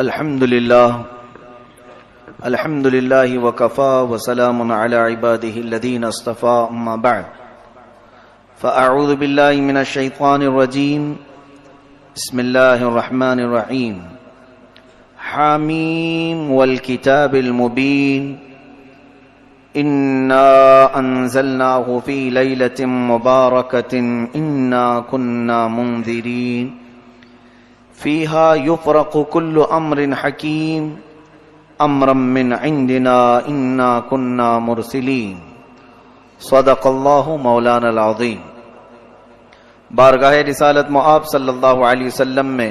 الحمد لله وكفى وسلام على عباده الذين اصطفى أما بعد فأعوذ بالله من الشيطان الرجيم بسم الله الرحمن الرحيم حاميم والكتاب المبين إنا أنزلناه في ليلة مباركة إنا كنا منذرين فيها يفرق كل أمر حكيم امرا من عندنا انا كنا مرسلین صدق اللہ مولانا العظیم۔ بارگاہ رسالت مآب صلی اللہ علیہ وسلم میں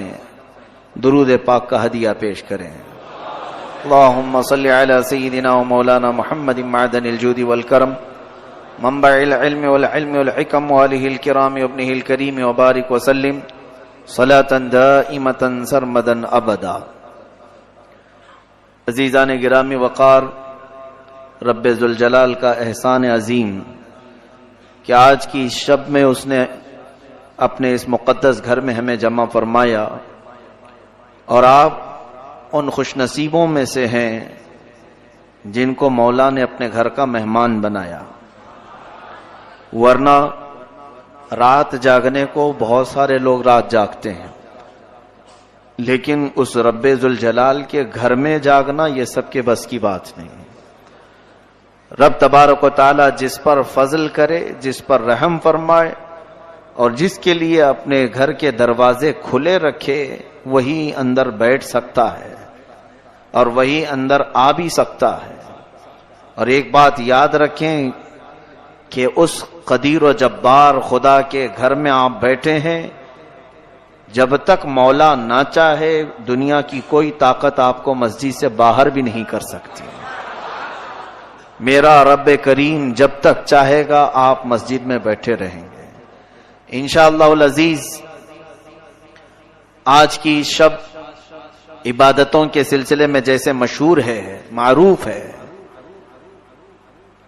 درود پاک کا ہدیہ پیش کریں۔ اللہم صلی علی سیدنا و مولانا محمد معدن الجود والکرم منبع العلم والعلم والحکم والہ الکرام وابنہ الکریم وبارک وسلم صلاة دائمة سرمدا ابدا۔ عزیزان گرامی وقار، رب ذوالجلال کا احسان عظیم کہ آج کی شب میں اس نے اپنے اس مقدس گھر میں ہمیں جمع فرمایا، اور آپ ان خوش نصیبوں میں سے ہیں جن کو مولا نے اپنے گھر کا مہمان بنایا۔ ورنہ رات جاگنے کو بہت سارے لوگ رات جاگتے ہیں، لیکن اس رب ذوالجلال کے گھر میں جاگنا یہ سب کے بس کی بات نہیں۔ رب تبارک و تعالی جس پر فضل کرے، جس پر رحم فرمائے، اور جس کے لیے اپنے گھر کے دروازے کھلے رکھے، وہی اندر بیٹھ سکتا ہے اور وہی اندر آ بھی سکتا ہے۔ اور ایک بات یاد رکھیں کہ اس قدیر و جبار خدا کے گھر میں آپ بیٹھے ہیں، جب تک مولا نہ چاہے دنیا کی کوئی طاقت آپ کو مسجد سے باہر بھی نہیں کر سکتی۔ میرا رب کریم جب تک چاہے گا آپ مسجد میں بیٹھے رہیں گے انشاءاللہ العزیز۔ آج کی شب عبادتوں کے سلسلے میں جیسے مشہور ہے، معروف ہے،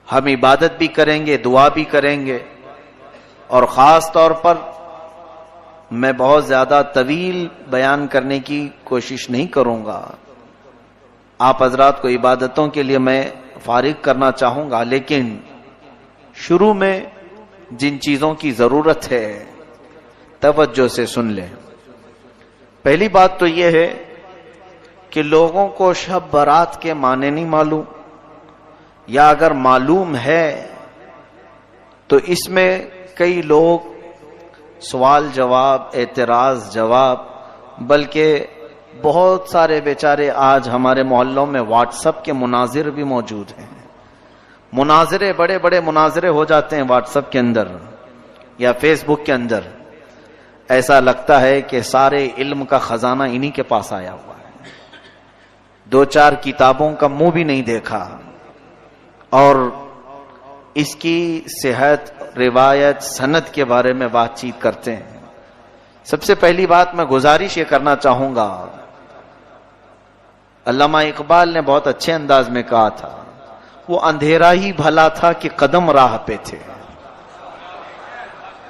ہم عبادت بھی کریں گے، دعا بھی کریں گے، اور خاص طور پر میں بہت زیادہ طویل بیان کرنے کی کوشش نہیں کروں گا۔ آپ حضرات کو عبادتوں کے لیے میں فارغ کرنا چاہوں گا، لیکن شروع میں جن چیزوں کی ضرورت ہے توجہ سے سن لیں۔ پہلی بات تو یہ ہے کہ لوگوں کو شب برات کے معنی نہیں معلوم، یا اگر معلوم ہے تو اس میں کئی لوگ سوال جواب، اعتراض جواب، بلکہ بہت سارے بیچارے آج ہمارے محلوں میں واٹس ایپ کے مناظر بھی موجود ہیں۔ مناظرے، بڑے بڑے مناظرے ہو جاتے ہیں واٹس ایپ کے اندر یا فیس بک کے اندر۔ ایسا لگتا ہے کہ سارے علم کا خزانہ انہی کے پاس آیا ہوا ہے، دو چار کتابوں کا منہ بھی نہیں دیکھا، اور اس کی صحت، روایت، سند کے بارے میں بات چیت کرتے ہیں۔ سب سے پہلی بات میں گزارش یہ کرنا چاہوں گا، علامہ اقبال نے بہت اچھے انداز میں کہا تھا، وہ اندھیرا ہی بھلا تھا کہ قدم راہ پہ تھے۔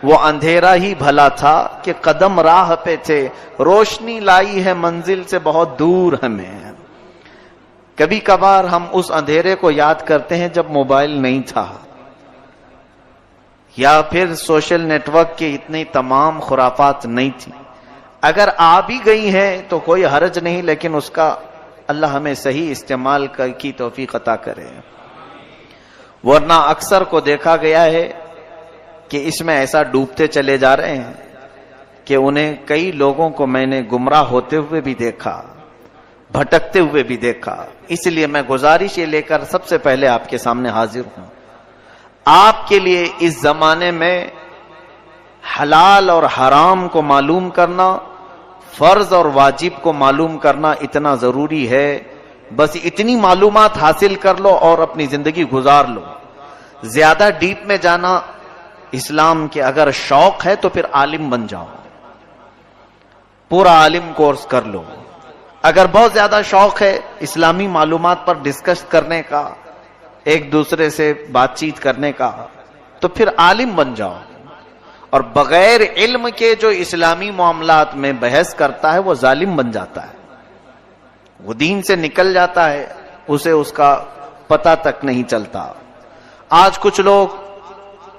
وہ اندھیرا ہی بھلا تھا کہ قدم راہ پہ تھے، روشنی لائی ہے منزل سے بہت دور ہمیں۔ کبھی کبھار ہم اس اندھیرے کو یاد کرتے ہیں جب موبائل نہیں تھا، یا پھر سوشل نیٹ ورک کی اتنی تمام خرافات نہیں تھی۔ اگر آ بھی گئی ہیں تو کوئی حرج نہیں، لیکن اس کا اللہ ہمیں صحیح استعمال کی توفیق عطا کرے۔ ورنہ اکثر کو دیکھا گیا ہے کہ اس میں ایسا ڈوبتے چلے جا رہے ہیں کہ انہیں کئی لوگوں کو میں نے گمراہ ہوتے ہوئے بھی دیکھا، بھٹکتے ہوئے بھی دیکھا۔ اس لیے میں گزارش یہ لے کر سب سے پہلے آپ کے سامنے حاضر ہوں۔ آپ کے لیے اس زمانے میں حلال اور حرام کو معلوم کرنا، فرض اور واجب کو معلوم کرنا اتنا ضروری ہے، بس اتنی معلومات حاصل کر لو اور اپنی زندگی گزار لو۔ زیادہ ڈیپ میں جانا اسلام کے اگر شوق ہے تو پھر عالم بن جاؤ، پورا عالم کورس کر لو۔ اگر بہت زیادہ شوق ہے اسلامی معلومات پر ڈسکس کرنے کا، ایک دوسرے سے بات چیت کرنے کا، تو پھر عالم بن جاؤ۔ اور بغیر علم کے جو اسلامی معاملات میں بحث کرتا ہے وہ ظالم بن جاتا ہے۔ وہ دین سے نکل جاتا ہے، اسے اس کا پتہ تک نہیں چلتا۔ آج کچھ لوگ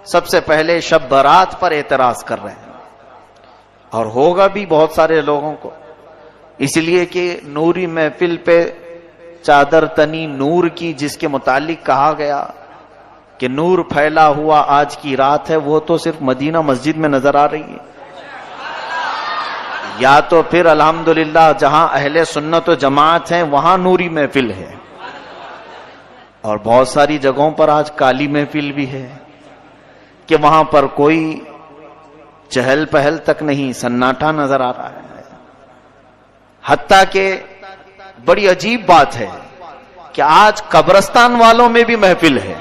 سب سے پہلے شب برات پر اعتراض کر رہے ہیں، اور ہوگا بھی بہت سارے لوگوں کو، اس لیے کہ نوری محفل پہ چادر تنی نور کی، جس کے متعلق کہا گیا کہ نور پھیلا ہوا آج کی رات ہے، وہ تو صرف مدینہ مسجد میں نظر آ رہی ہے، یا تو پھر الحمدللہ جہاں اہل سنت و جماعت ہیں وہاں نوری محفل ہے، اور بہت ساری جگہوں پر آج کالی محفل بھی ہے کہ وہاں پر کوئی چہل پہل تک نہیں، سناٹا نظر آ رہا ہے۔ حتیٰ کہ بڑی عجیب بات ہے کہ آج قبرستان والوں میں بھی محفل ہے۔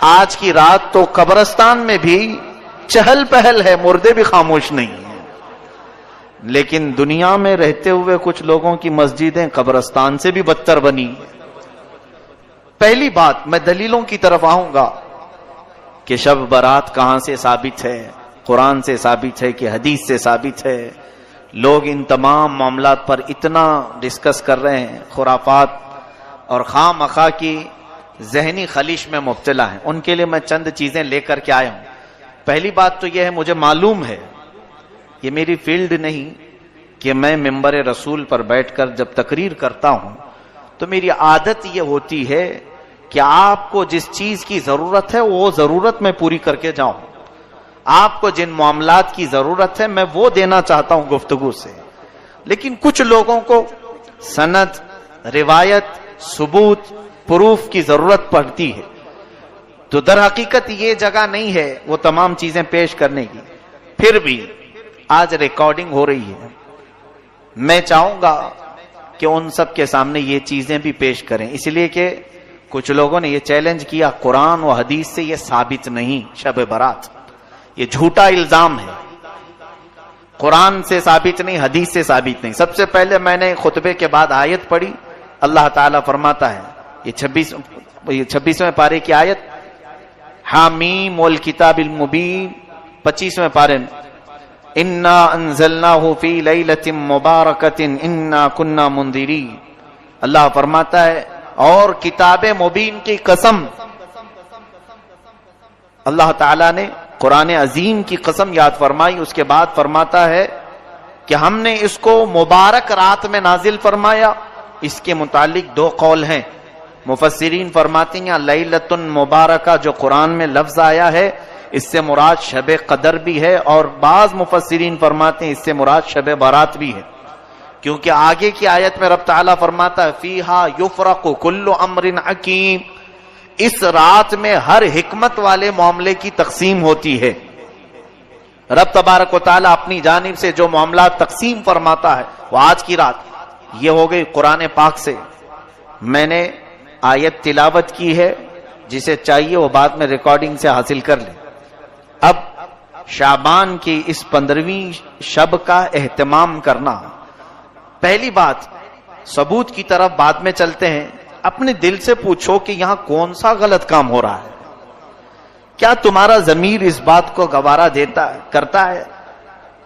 آج کی رات تو قبرستان میں بھی چہل پہل ہے، مردے بھی خاموش نہیں ہیں، لیکن دنیا میں رہتے ہوئے کچھ لوگوں کی مسجدیں قبرستان سے بھی بدتر بنی۔ پہلی بات، میں دلیلوں کی طرف آؤں گا کہ شب برات کہاں سے ثابت ہے، قرآن سے ثابت ہے کہ حدیث سے ثابت ہے۔ لوگ ان تمام معاملات پر اتنا ڈسکس کر رہے ہیں، خرافات اور خواہ مخواہ کی ذہنی خلیش میں مبتلا ہیں۔ ان کے لیے میں چند چیزیں لے کر کے آیا ہوں۔ پہلی بات تو یہ ہے، مجھے معلوم ہے، یہ میری فیلڈ نہیں کہ میں ممبر رسول پر بیٹھ کر جب تقریر کرتا ہوں تو میری عادت یہ ہوتی ہے کہ آپ کو جس چیز کی ضرورت ہے وہ ضرورت میں پوری کر کے جاؤں۔ آپ کو جن معاملات کی ضرورت ہے میں وہ دینا چاہتا ہوں گفتگو سے، لیکن کچھ لوگوں کو سند، روایت، ثبوت، پروف کی ضرورت پڑتی ہے، تو در حقیقت یہ جگہ نہیں ہے وہ تمام چیزیں پیش کرنے کی۔ پھر بھی آج ریکارڈنگ ہو رہی ہے، میں چاہوں گا کہ ان سب کے سامنے یہ چیزیں بھی پیش کریں، اس لیے کہ کچھ لوگوں نے یہ چیلنج کیا قرآن و حدیث سے یہ ثابت نہیں شب برات، یہ جھوٹا الزام ہے، قرآن سے ثابت نہیں، حدیث سے ثابت نہیں۔ سب سے پہلے میں نے خطبے کے بعد آیت پڑھی، اللہ تعالیٰ فرماتا ہے، یہ 26ویں پارے کی آیت، حامیم والکتاب المبین، 25ویں پارے میں، انا انزلناہ فی لیلۃ مبارکۃ انا کنا منذرین، اللہ فرماتا ہے اور کتاب مبین کی قسم، اللہ تعالیٰ نے قرآن عظیم کی قسم یاد فرمائی، اس کے بعد فرماتا ہے کہ ہم نے اس کو مبارک رات میں نازل فرمایا۔ اس کے متعلق دو قول ہیں، مفسرین فرماتے ہیں لیلۃ مبارکہ جو قرآن میں لفظ آیا ہے اس سے مراد شب قدر بھی ہے، اور بعض مفسرین فرماتے ہیں اس سے مراد شب برات بھی ہے، کیونکہ آگے کی آیت میں رب تعالیٰ فرماتا ہے فیہا یفرق کل امر حکیم، اس رات میں ہر حکمت والے معاملے کی تقسیم ہوتی ہے۔ رب تبارک و تعالیٰ اپنی جانب سے جو معاملات تقسیم فرماتا ہے وہ آج کی رات، یہ ہو گئی قرآن پاک سے۔ میں نے آیت تلاوت کی ہے، جسے چاہیے وہ بعد میں ریکارڈنگ سے حاصل کر لے۔ اب شعبان کی اس 15ویں شب کا اہتمام کرنا، پہلی بات ثبوت کی طرف بعد میں چلتے ہیں۔ اپنے دل سے پوچھو کہ یہاں کون سا غلط کام ہو رہا ہے؟ کیا تمہارا ضمیر اس بات کو گوارا کرتا ہے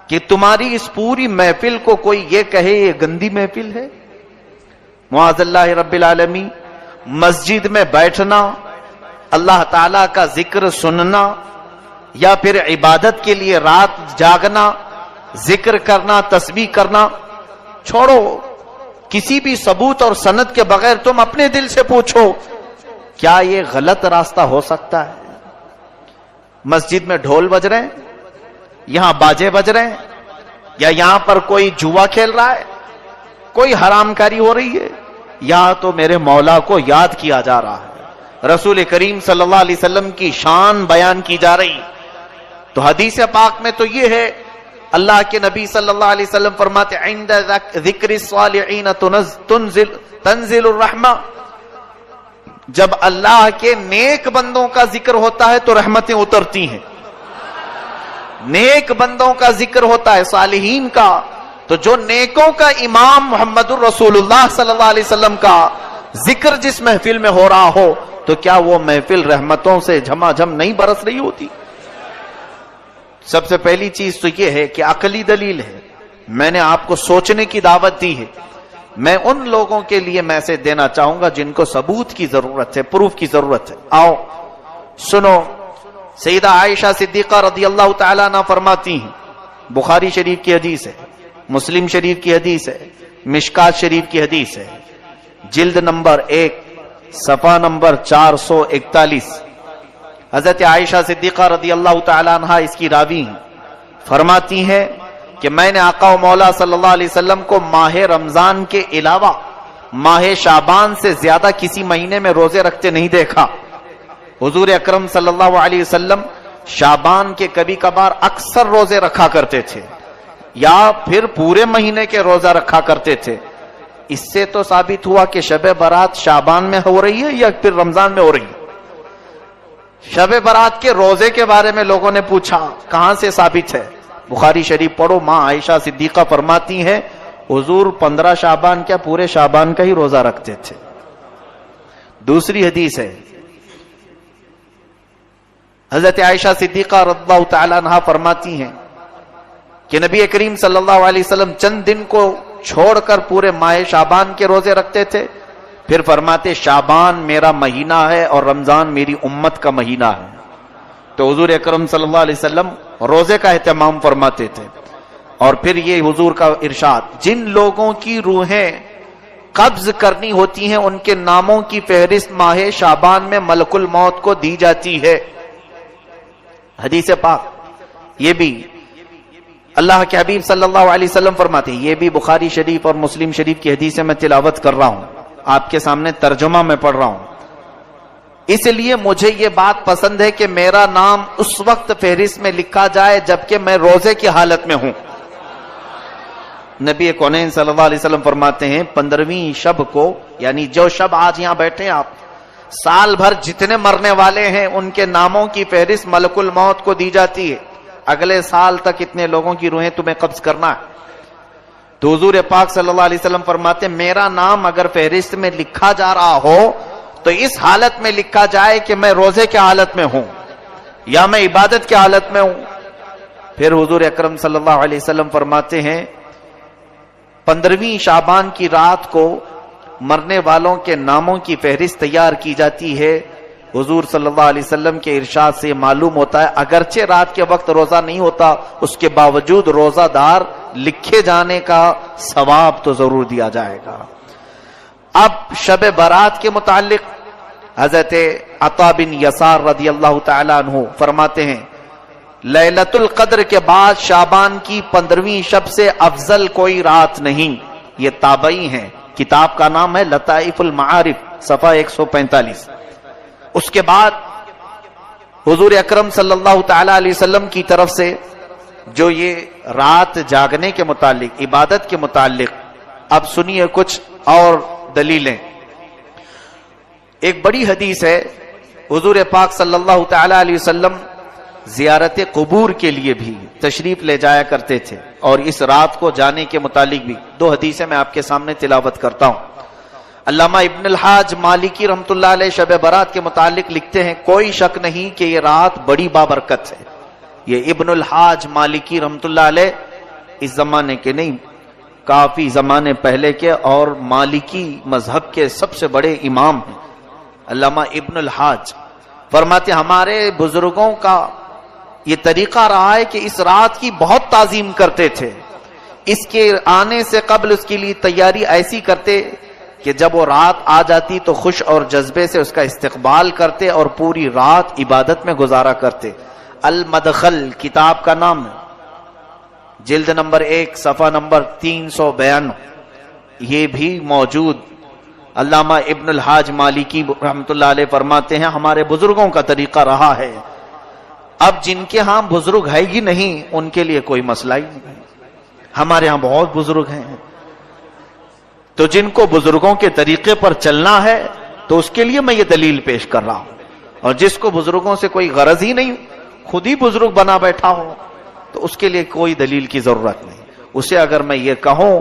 کہ تمہاری اس پوری محفل کو کوئی یہ کہے یہ گندی محفل ہے؟ معاذ اللہ رب العالمین، مسجد میں بیٹھنا، اللہ تعالی کا ذکر سننا، یا پھر عبادت کے لیے رات جاگنا، ذکر کرنا، تسبیح کرنا، چھوڑو، کسی بھی ثبوت اور سند کے بغیر تم اپنے دل سے پوچھو کیا یہ غلط راستہ ہو سکتا ہے؟ مسجد میں ڈھول بج رہے ہیں، یہاں باجے بج رہے ہیں، یا یہاں پر کوئی جوا کھیل رہا ہے، کوئی حرام کاری ہو رہی ہے، یا تو میرے مولا کو یاد کیا جا رہا ہے، رسول کریم صلی اللہ علیہ وسلم کی شان بیان کی جا رہی۔ تو حدیث پاک میں تو یہ ہے، اللہ کے نبی صلی اللہ علیہ وسلم فرماتے عند ذکر الصالحین تنزل الرحمہ، جب اللہ کے نیک بندوں کا ذکر ہوتا ہے تو رحمتیں اترتی ہیں۔ نیک بندوں کا ذکر ہوتا ہے، صالحین کا، تو جو نیکوں کا امام محمد الرسول اللہ صلی اللہ علیہ وسلم کا ذکر جس محفل میں ہو رہا ہو تو کیا وہ محفل رحمتوں سے جھما جھم نہیں برس رہی ہوتی؟ سب سے پہلی چیز تو یہ ہے کہ عقلی دلیل ہے میں نے آپ کو سوچنے کی دعوت دی ہے. میں ان لوگوں کے لیے میسج دینا چاہوں گا جن کو ثبوت کی ضرورت ہے, پروف کی ضرورت ہے. آؤ سنو, سیدہ عائشہ صدیقہ رضی اللہ تعالیٰ عنہ فرماتی ہیں, بخاری شریف کی حدیث ہے, مسلم شریف کی حدیث ہے, مشکات شریف کی حدیث ہے, جلد نمبر 1 صفحہ نمبر 441. حضرت عائشہ صدیقہ رضی اللہ تعالیٰ عنہ اس کی راوی ہیں. فرماتی ہیں کہ میں نے آقا و مولا صلی اللہ علیہ وسلم کو ماہ رمضان کے علاوہ ماہ شعبان سے زیادہ کسی مہینے میں روزے رکھتے نہیں دیکھا. حضور اکرم صلی اللہ علیہ وسلم شعبان کے کبھی کبھار اکثر روزے رکھا کرتے تھے یا پھر پورے مہینے کے روزہ رکھا کرتے تھے. اس سے تو ثابت ہوا کہ شب برات شعبان میں ہو رہی ہے یا پھر رمضان میں ہو رہی ہے. شب برات کے روزے کے بارے میں لوگوں نے پوچھا, کہاں سے ثابت ہے؟ بخاری شریف پڑھو, ماں عائشہ صدیقہ فرماتی ہیں حضور 15 شعبان کیا پورے شعبان کا ہی روزہ رکھتے تھے. دوسری حدیث ہے, حضرت عائشہ صدیقہ رضی اللہ تعالیٰ عنہ فرماتی ہیں کہ نبی کریم صلی اللہ علیہ وسلم چند دن کو چھوڑ کر پورے ماہ شعبان کے روزے رکھتے تھے. پھر فرماتے شعبان میرا مہینہ ہے اور رمضان میری امت کا مہینہ ہے. تو حضور اکرم صلی اللہ علیہ وسلم روزے کا اہتمام فرماتے تھے. اور پھر یہ حضور کا ارشاد, جن لوگوں کی روحیں قبض کرنی ہوتی ہیں ان کے ناموں کی فہرست ماہ شعبان میں ملک الموت کو دی جاتی ہے. حدیث پاک یہ بھی اللہ کے حبیب صلی اللہ علیہ وسلم فرماتے ہیں, یہ بھی بخاری شریف اور مسلم شریف کی حدیث میں تلاوت کر رہا ہوں, آپ کے سامنے ترجمہ میں پڑھ رہا ہوں. اس لیے مجھے یہ بات پسند ہے کہ میرا نام اس وقت فہرست میں لکھا جائے جبکہ میں روزے کی حالت میں ہوں. نبی کونین صلی اللہ علیہ وسلم فرماتے ہیں 15ویں شب کو, یعنی جو شب آج یہاں بیٹھے ہیں آپ, سال بھر جتنے مرنے والے ہیں ان کے ناموں کی فہرست ملک الموت کو دی جاتی ہے. اگلے سال تک اتنے لوگوں کی روحیں تمہیں قبض کرنا ہے. تو حضور پاک صلی اللہ علیہ وسلم فرماتے میرا نام اگر فہرست میں لکھا جا رہا ہو تو اس حالت میں لکھا جائے کہ میں روزے کی حالت میں ہوں یا میں عبادت کی حالت میں ہوں. پھر حضور اکرم صلی اللہ علیہ وسلم فرماتے ہیں 15ویں شعبان کی رات کو مرنے والوں کے ناموں کی فہرست تیار کی جاتی ہے. حضور صلی اللہ علیہ وسلم کے ارشاد سے معلوم ہوتا ہے اگرچہ رات کے وقت روزہ نہیں ہوتا, اس کے باوجود روزہ دار لکھے جانے کا ثواب تو ضرور دیا جائے گا. اب شب برات کے متعلق حضرت عطا بن یسار رضی اللہ تعالیٰ عنہ فرماتے ہیں لیلۃ القدر کے بعد شعبان کی 15ویں شب سے افضل کوئی رات نہیں. یہ تابعی ہیں, کتاب کا نام ہے لطائف المعارف صفحہ 145. اس کے بعد حضور اکرم صلی اللہ تعالی علیہ وسلم کی طرف سے جو یہ رات جاگنے کے متعلق, عبادت کے متعلق, اب سنیے کچھ اور دلیلیں. ایک بڑی حدیث ہے, حضور پاک صلی اللہ تعالی علیہ وسلم زیارت قبور کے لیے بھی تشریف لے جایا کرتے تھے, اور اس رات کو جانے کے متعلق بھی 2 حدیثیں میں آپ کے سامنے تلاوت کرتا ہوں. علامہ ابن الحاج مالکی رحمۃ اللہ علیہ شب برات کے متعلق لکھتے ہیں کوئی شک نہیں کہ یہ رات بڑی بابرکت ہے. یہ ابن الحاج مالکی رحمۃ اللہ علیہ اس زمانے کے نہیں, کافی زمانے پہلے کے, اور مالکی مذہب کے سب سے بڑے امام ہیں. علامہ ابن الحاج فرماتے ہمارے بزرگوں کا یہ طریقہ رہا ہے کہ اس رات کی بہت تعظیم کرتے تھے. اس کے آنے سے قبل اس کے لیے تیاری ایسی کرتے کہ جب وہ رات آ جاتی تو خوش اور جذبے سے اس کا استقبال کرتے اور پوری رات عبادت میں گزارا کرتے. المدخل کتاب کا نام ہے, جلد نمبر 1 صفحہ نمبر 352, یہ بھی موجود. علامہ ابن الحاج مالکی رحمۃ اللہ علیہ فرماتے ہیں ہمارے بزرگوں کا طریقہ رہا ہے. اب جن کے ہاں بزرگ ہے ہی نہیں ان کے لیے کوئی مسئلہ ہی نہیں. ہمارے ہاں بہت بزرگ ہیں, تو جن کو بزرگوں کے طریقے پر چلنا ہے تو اس کے لیے میں یہ دلیل پیش کر رہا ہوں. اور جس کو بزرگوں سے کوئی غرض ہی نہیں, خود ہی بزرگ بنا بیٹھا ہو, تو اس کے لیے کوئی دلیل کی ضرورت نہیں. اسے اگر میں یہ کہوں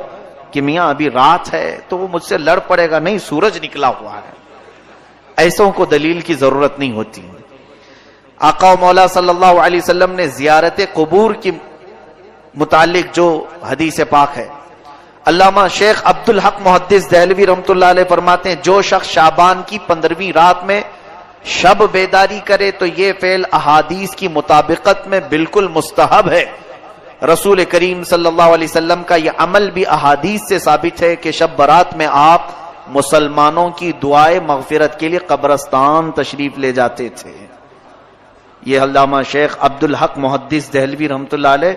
کہ میاں ابھی رات ہے تو وہ مجھ سے لڑ پڑے گا, نہیں سورج نکلا ہوا ہے. ایسوں کو دلیل کی ضرورت نہیں ہوتی. آقا و مولا صلی اللہ علیہ وسلم نے زیارت قبور کی متعلق جو حدیث پاک ہے، علامہ شیخ عبدالحق محدث دہلوی رحمۃ اللہ علیہ فرماتے ہیں جو شخص شعبان کی 15ویں رات میں شب بیداری کرے تو یہ فعل احادیث کی مطابقت میں بالکل مستحب ہے۔ رسول کریم صلی اللہ علیہ وسلم کا یہ عمل بھی احادیث سے ثابت ہے کہ شب برات میں آپ مسلمانوں کی دعائے مغفرت کے لیے قبرستان تشریف لے جاتے تھے۔ یہ علامہ شیخ عبدالحق محدث دہلوی رحمۃ اللہ علیہ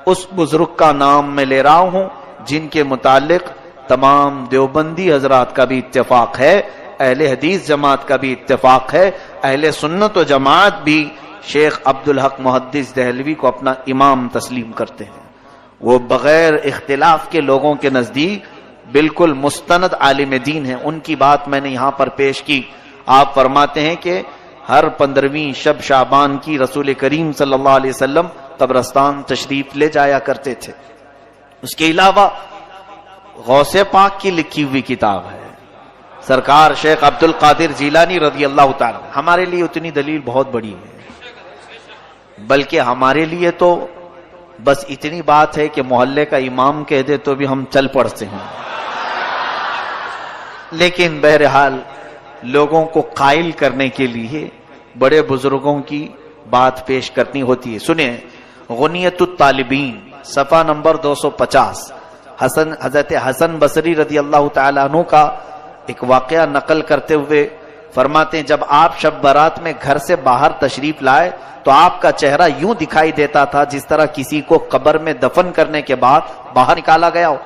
اس بزرگ کا نام میں لے رہا ہوں جن کے متعلق تمام دیوبندی حضرات کا بھی اتفاق ہے، اہل حدیث جماعت کا بھی اتفاق ہے، اہل سنت و جماعت بھی شیخ عبدالحق محدث دہلوی کو اپنا امام تسلیم کرتے ہیں۔ وہ بغیر اختلاف کے لوگوں کے نزدیک بالکل مستند عالم دین ہیں۔ ان کی بات میں نے یہاں پر پیش کی۔ آپ فرماتے ہیں کہ ہر 15ویں شب شعبان کی رسول کریم صلی اللہ علیہ وسلم قبرستان تشریف لے جایا کرتے تھے۔ اس کے علاوہ غوث پاک کی لکھی ہوئی کتاب ہے، سرکار شیخ عبد القادر جیلانی رضی اللہ تعالی۔ ہمارے لیے اتنی دلیل بہت بڑی ہے، بلکہ ہمارے لیے تو بس اتنی بات ہے کہ محلے کا امام کہہ دے تو بھی ہم چل پڑتے ہیں، لیکن بہرحال لوگوں کو قائل کرنے کے لیے بڑے بزرگوں کی بات پیش کرنی ہوتی ہے۔ سنیں، غنیت الطالبین صفحہ نمبر 250 حضرت حسن بصری رضی اللہ تعالیٰ عنہ کا ایک واقعہ نقل کرتے ہوئے فرماتے ہیں جب آپ شب برات میں گھر سے باہر تشریف لائے تو آپ کا چہرہ یوں دکھائی دیتا تھا جس طرح کسی کو قبر میں دفن کرنے کے بعد باہر نکالا گیا ہو۔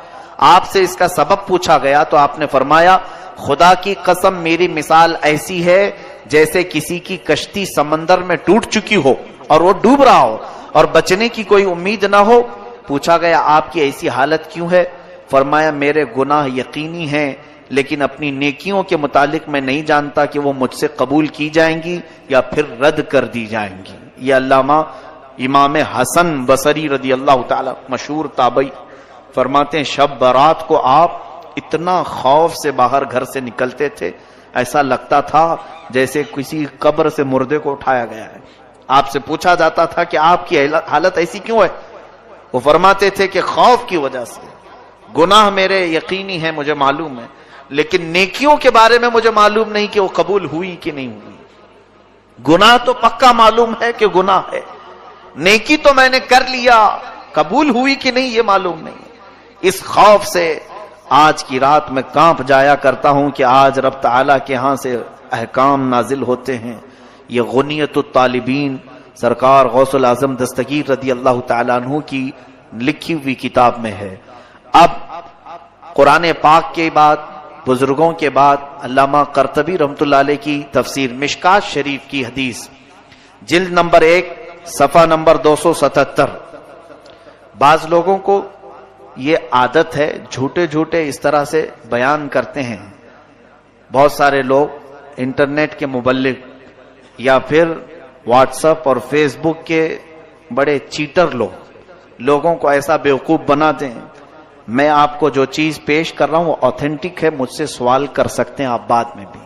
آپ سے اس کا سبب پوچھا گیا تو آپ نے فرمایا خدا کی قسم میری مثال ایسی ہے جیسے کسی کی کشتی سمندر میں ٹوٹ چکی ہو اور وہ ڈوب رہا ہو اور بچنے کی کوئی امید نہ ہو۔ پوچھا گیا آپ کی ایسی حالت کیوں ہے؟ فرمایا میرے گناہ یقینی ہیں لیکن اپنی نیکیوں کے متعلق میں نہیں جانتا کہ وہ مجھ سے قبول کی جائیں گی یا پھر رد کر دی جائیں گی۔ یہ علامہ امام حسن بصری رضی اللہ تعالی مشہور تابعی فرماتے ہیں شب برات کو آپ اتنا خوف سے باہر گھر سے نکلتے تھے ایسا لگتا تھا جیسے کسی قبر سے مردے کو اٹھایا گیا ہے۔ آپ سے پوچھا جاتا تھا کہ آپ کی حالت ایسی کیوں ہے؟ وہ فرماتے تھے کہ خوف کی وجہ سے، گناہ میرے یقینی ہے مجھے معلوم ہے لیکن نیکیوں کے بارے میں مجھے معلوم نہیں کہ وہ قبول ہوئی کہ نہیں ہوئی۔ گناہ تو پکا معلوم ہے کہ گناہ ہے، نیکی تو میں نے کر لیا، قبول ہوئی کہ نہیں یہ معلوم نہیں۔ اس خوف سے آج کی رات میں کانپ جایا کرتا ہوں کہ آج رب تعالیٰ کے ہاں سے احکام نازل ہوتے ہیں۔ یہ غنیت الطالبین سرکار غوث العظم دستگیر رضی اللہ تعالیٰ عنہ کی لکھی ہوئی کتاب میں ہے۔ اب قرآن پاک کے بعد بزرگوں کے بعد علامہ قرطبی رحمۃ اللہ علیہ کی تفسیر مشکات شریف کی حدیث جلد نمبر 1 صفحہ نمبر 277۔ بعض لوگوں کو یہ عادت ہے جھوٹے جھوٹے اس طرح سے بیان کرتے ہیں۔ بہت سارے لوگ انٹرنیٹ کے مبلغ یا پھر واٹس ایپ اور فیس بک کے بڑے چیٹر لوگوں کو ایسا بیوقوف بناتے ہیں۔ میں آپ کو جو چیز پیش کر رہا ہوں وہ اوتھینٹک ہے، مجھ سے سوال کر سکتے ہیں آپ بعد میں بھی۔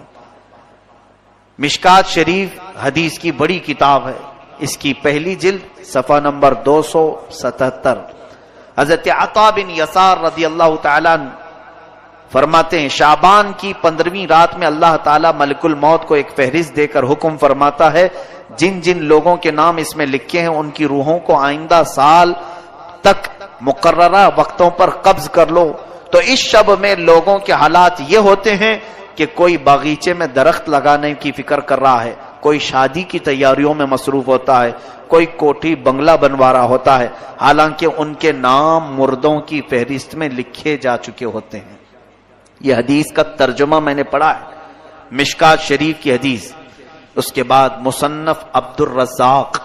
مشکات شریف حدیث کی بڑی کتاب ہے، اس کی پہلی جلد صفحہ نمبر 277۔ حضرت عطا بن یسار رضی اللہ تعالیٰ فرماتے ہیں شعبان کی 15ویں رات میں اللہ تعالیٰ ملک الموت کو ایک فہرست دے کر حکم فرماتا ہے جن جن لوگوں کے نام اس میں لکھے ہیں ان کی روحوں کو آئندہ سال تک مقررہ وقتوں پر قبض کر لو۔ تو اس شب میں لوگوں کے حالات یہ ہوتے ہیں کہ کوئی باغیچے میں درخت لگانے کی فکر کر رہا ہے، کوئی شادی کی تیاریوں میں مصروف ہوتا ہے، کوئی کوٹھی بنگلہ بنوا رہا ہوتا ہے، حالانکہ ان کے نام مردوں کی فہرست میں لکھے جا چکے ہوتے ہیں۔ یہ حدیث کا ترجمہ میں نے پڑھا ہے، مشکات شریف کی حدیث۔ اس کے بعد مصنف عبد الرزاق،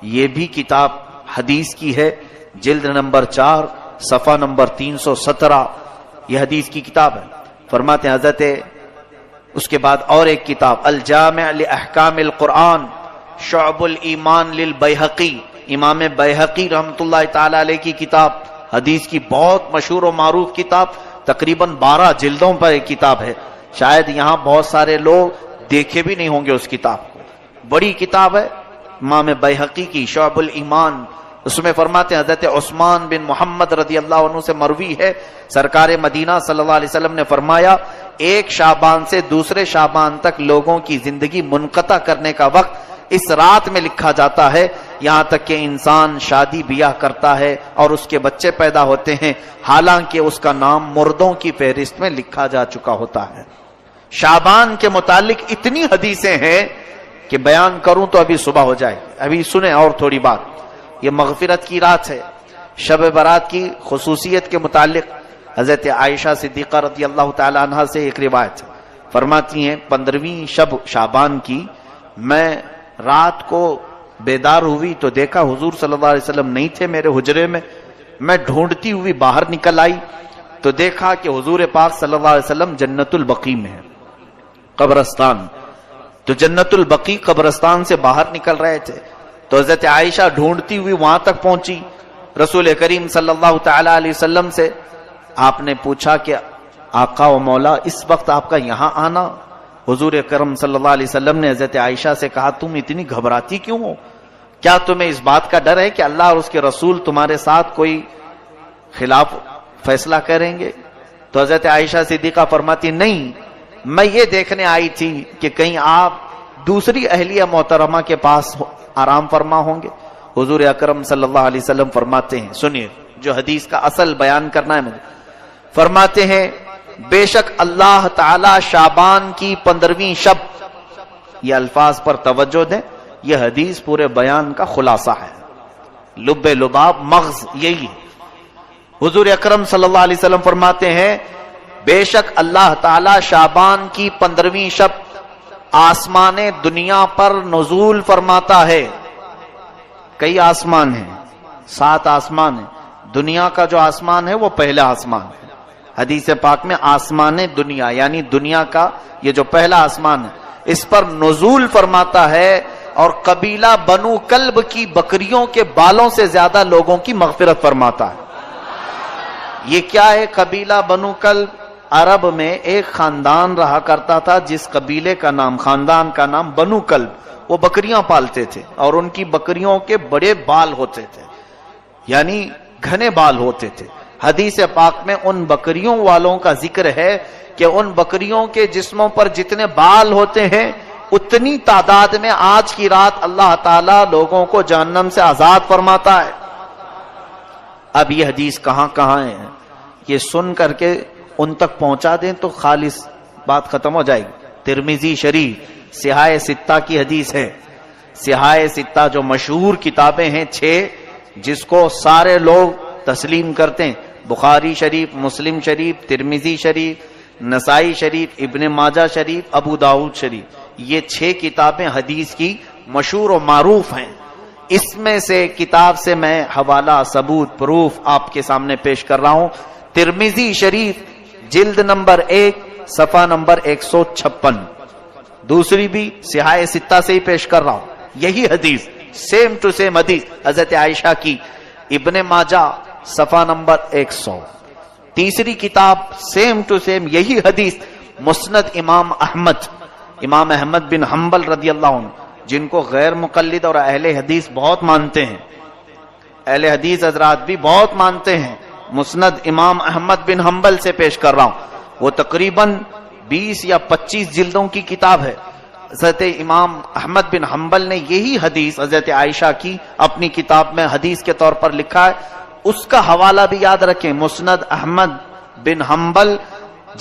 یہ بھی کتاب حدیث کی ہے، جلد نمبر 4 صفحہ نمبر 317، یہ حدیث کی کتاب ہے۔ فرماتے ہیں حضرت اس کے بعد اور ایک کتاب الجامع لاحکام القرآن شعب الایمان للبیہقی، امام بیہقی رحمۃ اللہ تعالی علیہ کی کتاب، حدیث کی بہت مشہور و معروف کتاب، تقریباً 12 جلدوں پر ایک کتاب ہے۔ شاید یہاں بہت سارے لوگ دیکھے بھی نہیں ہوں گے اس کتاب کو، بڑی کتاب ہے امام بیہقی کی شعب الایمان اس میں فرماتے ہیں حضرت عثمان بن محمد رضی اللہ عنہ سے مروی ہے، سرکار مدینہ صلی اللہ علیہ وسلم نے فرمایا ایک شعبان سے دوسرے شعبان تک لوگوں کی زندگی منقطع کرنے کا وقت اس رات میں لکھا جاتا ہے، یہاں تک کہ انسان شادی بیاہ کرتا ہے اور اس کے بچے پیدا ہوتے ہیں، حالانکہ اس کا نام مردوں کی فہرست میں لکھا جا چکا ہوتا ہے۔ شعبان کے متعلق اتنی حدیثیں ہیں کہ بیان کروں تو ابھی صبح ہو جائے۔ ابھی سنیں اور تھوڑی بات، یہ مغفرت کی رات ہے۔ شب برات کی خصوصیت کے متعلق حضرت عائشہ صدیقہ رضی اللہ تعالی عنہا سے ایک روایت ہے، فرماتی ہیں 15ویں شب شعبان کی میں رات کو بیدار ہوئی تو دیکھا حضور صلی اللہ علیہ وسلم نہیں تھے میرے حجرے میں، میں ڈھونڈتی ہوئی باہر نکل آئی تو دیکھا کہ حضور پاک صلی اللہ علیہ وسلم جنت البقیع میں ہے، قبرستان، تو جنت البقیع قبرستان سے باہر نکل رہے تھے، تو حضرت عائشہ ڈھونڈتی ہوئی وہاں تک پہنچی، رسول کریم صلی اللہ تعالی علیہ وسلم سے آپ نے پوچھا کہ آقا و مولا اس وقت آپ کا یہاں آنا؟ حضور کرم صلی اللہ علیہ وسلم نے حضرت عائشہ سے کہا تم اتنی گھبراتی کیوں ہو؟ کیا تمہیں اس بات کا ڈر ہے کہ اللہ اور اس کے رسول تمہارے ساتھ کوئی خلاف فیصلہ کریں گے؟ تو حضرت عائشہ صدیقہ فرماتی نہیں، میں یہ دیکھنے آئی تھی کہ کہیں آپ دوسری اہلیہ محترمہ کے پاس آرام فرما ہوں گے۔ حضور اکرم صلی اللہ علیہ وسلم فرماتے ہیں، سنیے جو حدیث کا اصل بیان کرنا ہے مجھے، فرماتے ہیں بے شک اللہ تعالی شعبان کی 15ویں شب، یہ الفاظ پر توجہ دیں، یہ حدیث پورے بیان کا خلاصہ ہے، لب لباب مغز یہی ہے۔ حضور اکرم صلی اللہ علیہ وسلم فرماتے ہیں بے شک اللہ تعالی شعبان کی 15ویں شب آسمان دنیا پر نزول فرماتا ہے۔ کئی آسمان ہیں، 7 آسمان ہیں، دنیا کا جو آسمان ہے وہ پہلا آسمان ہے۔ حدیث پاک میں آسمان دنیا یعنی دنیا کا یہ جو پہلا آسمان ہے اس پر نزول فرماتا ہے، اور قبیلہ بنو کلب کی بکریوں کے بالوں سے زیادہ لوگوں کی مغفرت فرماتا ہے۔ یہ کیا ہے قبیلہ بنو کلب؟ عرب میں ایک خاندان رہا کرتا تھا جس قبیلے کا نام، خاندان کا نام بنو کلب، وہ بکریاں پالتے تھے اور ان کی بکریوں کے بڑے بال ہوتے تھے، یعنی گھنے بال ہوتے تھے۔ حدیث پاک میں ان بکریوں والوں کا ذکر ہے کہ ان بکریوں کے جسموں پر جتنے بال ہوتے ہیں اتنی تعداد میں آج کی رات اللہ تعالیٰ لوگوں کو جہنم سے آزاد فرماتا ہے۔ اب یہ حدیث کہاں کہاں ہے یہ سن کر کے ان تک پہنچا دیں تو خالص بات ختم ہو جائے گی۔ ترمذی شریف صحاح ستہ کی حدیث ہے، صحاح ستہ جو مشہور کتابیں ہیں 6 جس کو سارے لوگ تسلیم کرتے ہیں، بخاری شریف، مسلم شریف، ترمذی شریف، نسائی شریف، ابن ماجہ شریف، ابو داؤد شریف، یہ 6 کتابیں حدیث کی مشہور و معروف ہیں۔ اس میں سے کتاب سے میں حوالہ، ثبوت، پروف آپ کے سامنے پیش کر رہا ہوں۔ ترمذی شریف جلد نمبر 1 صفحہ نمبر 156، دوسری بھی صحاح ستہ سے ہی پیش کر رہا ہوں، یہی حدیث سیم ٹو سیم حدیث حضرت عائشہ کی، ابن ماجہ صفحہ نمبر 100، تیسری کتاب سیم ٹو سیم یہی حدیث مسند امام احمد بن حنبل رضی اللہ عنہ، جن کو غیر مقلد اور اہل حدیث بہت مانتے ہیں، اہل حدیث حضرات بھی بہت مانتے ہیں، مسند امام احمد بن حنبل سے پیش کر رہا ہوں۔ وہ تقریباً 20 یا 25 جلدوں کی کتاب ہے۔ حضرت امام احمد بن حنبل نے یہی حدیث حضرت عائشہ کی اپنی کتاب میں حدیث کے طور پر لکھا ہے، اس کا حوالہ بھی یاد رکھیں، مسند احمد بن حنبل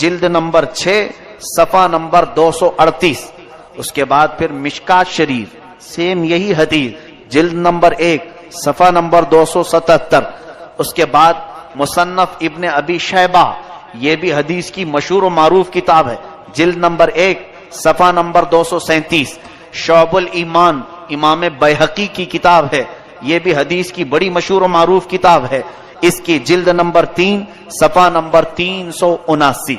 جلد نمبر 6 صفحہ نمبر 238۔ اس کے بعد پھر مشکات شریف سیم یہی حدیث جلد نمبر 1 صفحہ نمبر 277۔ اس کے بعد مصنف ابن ابی شیبہ، یہ بھی حدیث کی مشہور و معروف کتاب ہے، جلد نمبر 1 صفحہ نمبر 237۔ شعب الایمان امام بیہقی کی کتاب ہے، یہ بھی حدیث کی بڑی مشہور و معروف کتاب ہے، اس کی جلد نمبر 3 صفحہ نمبر 379۔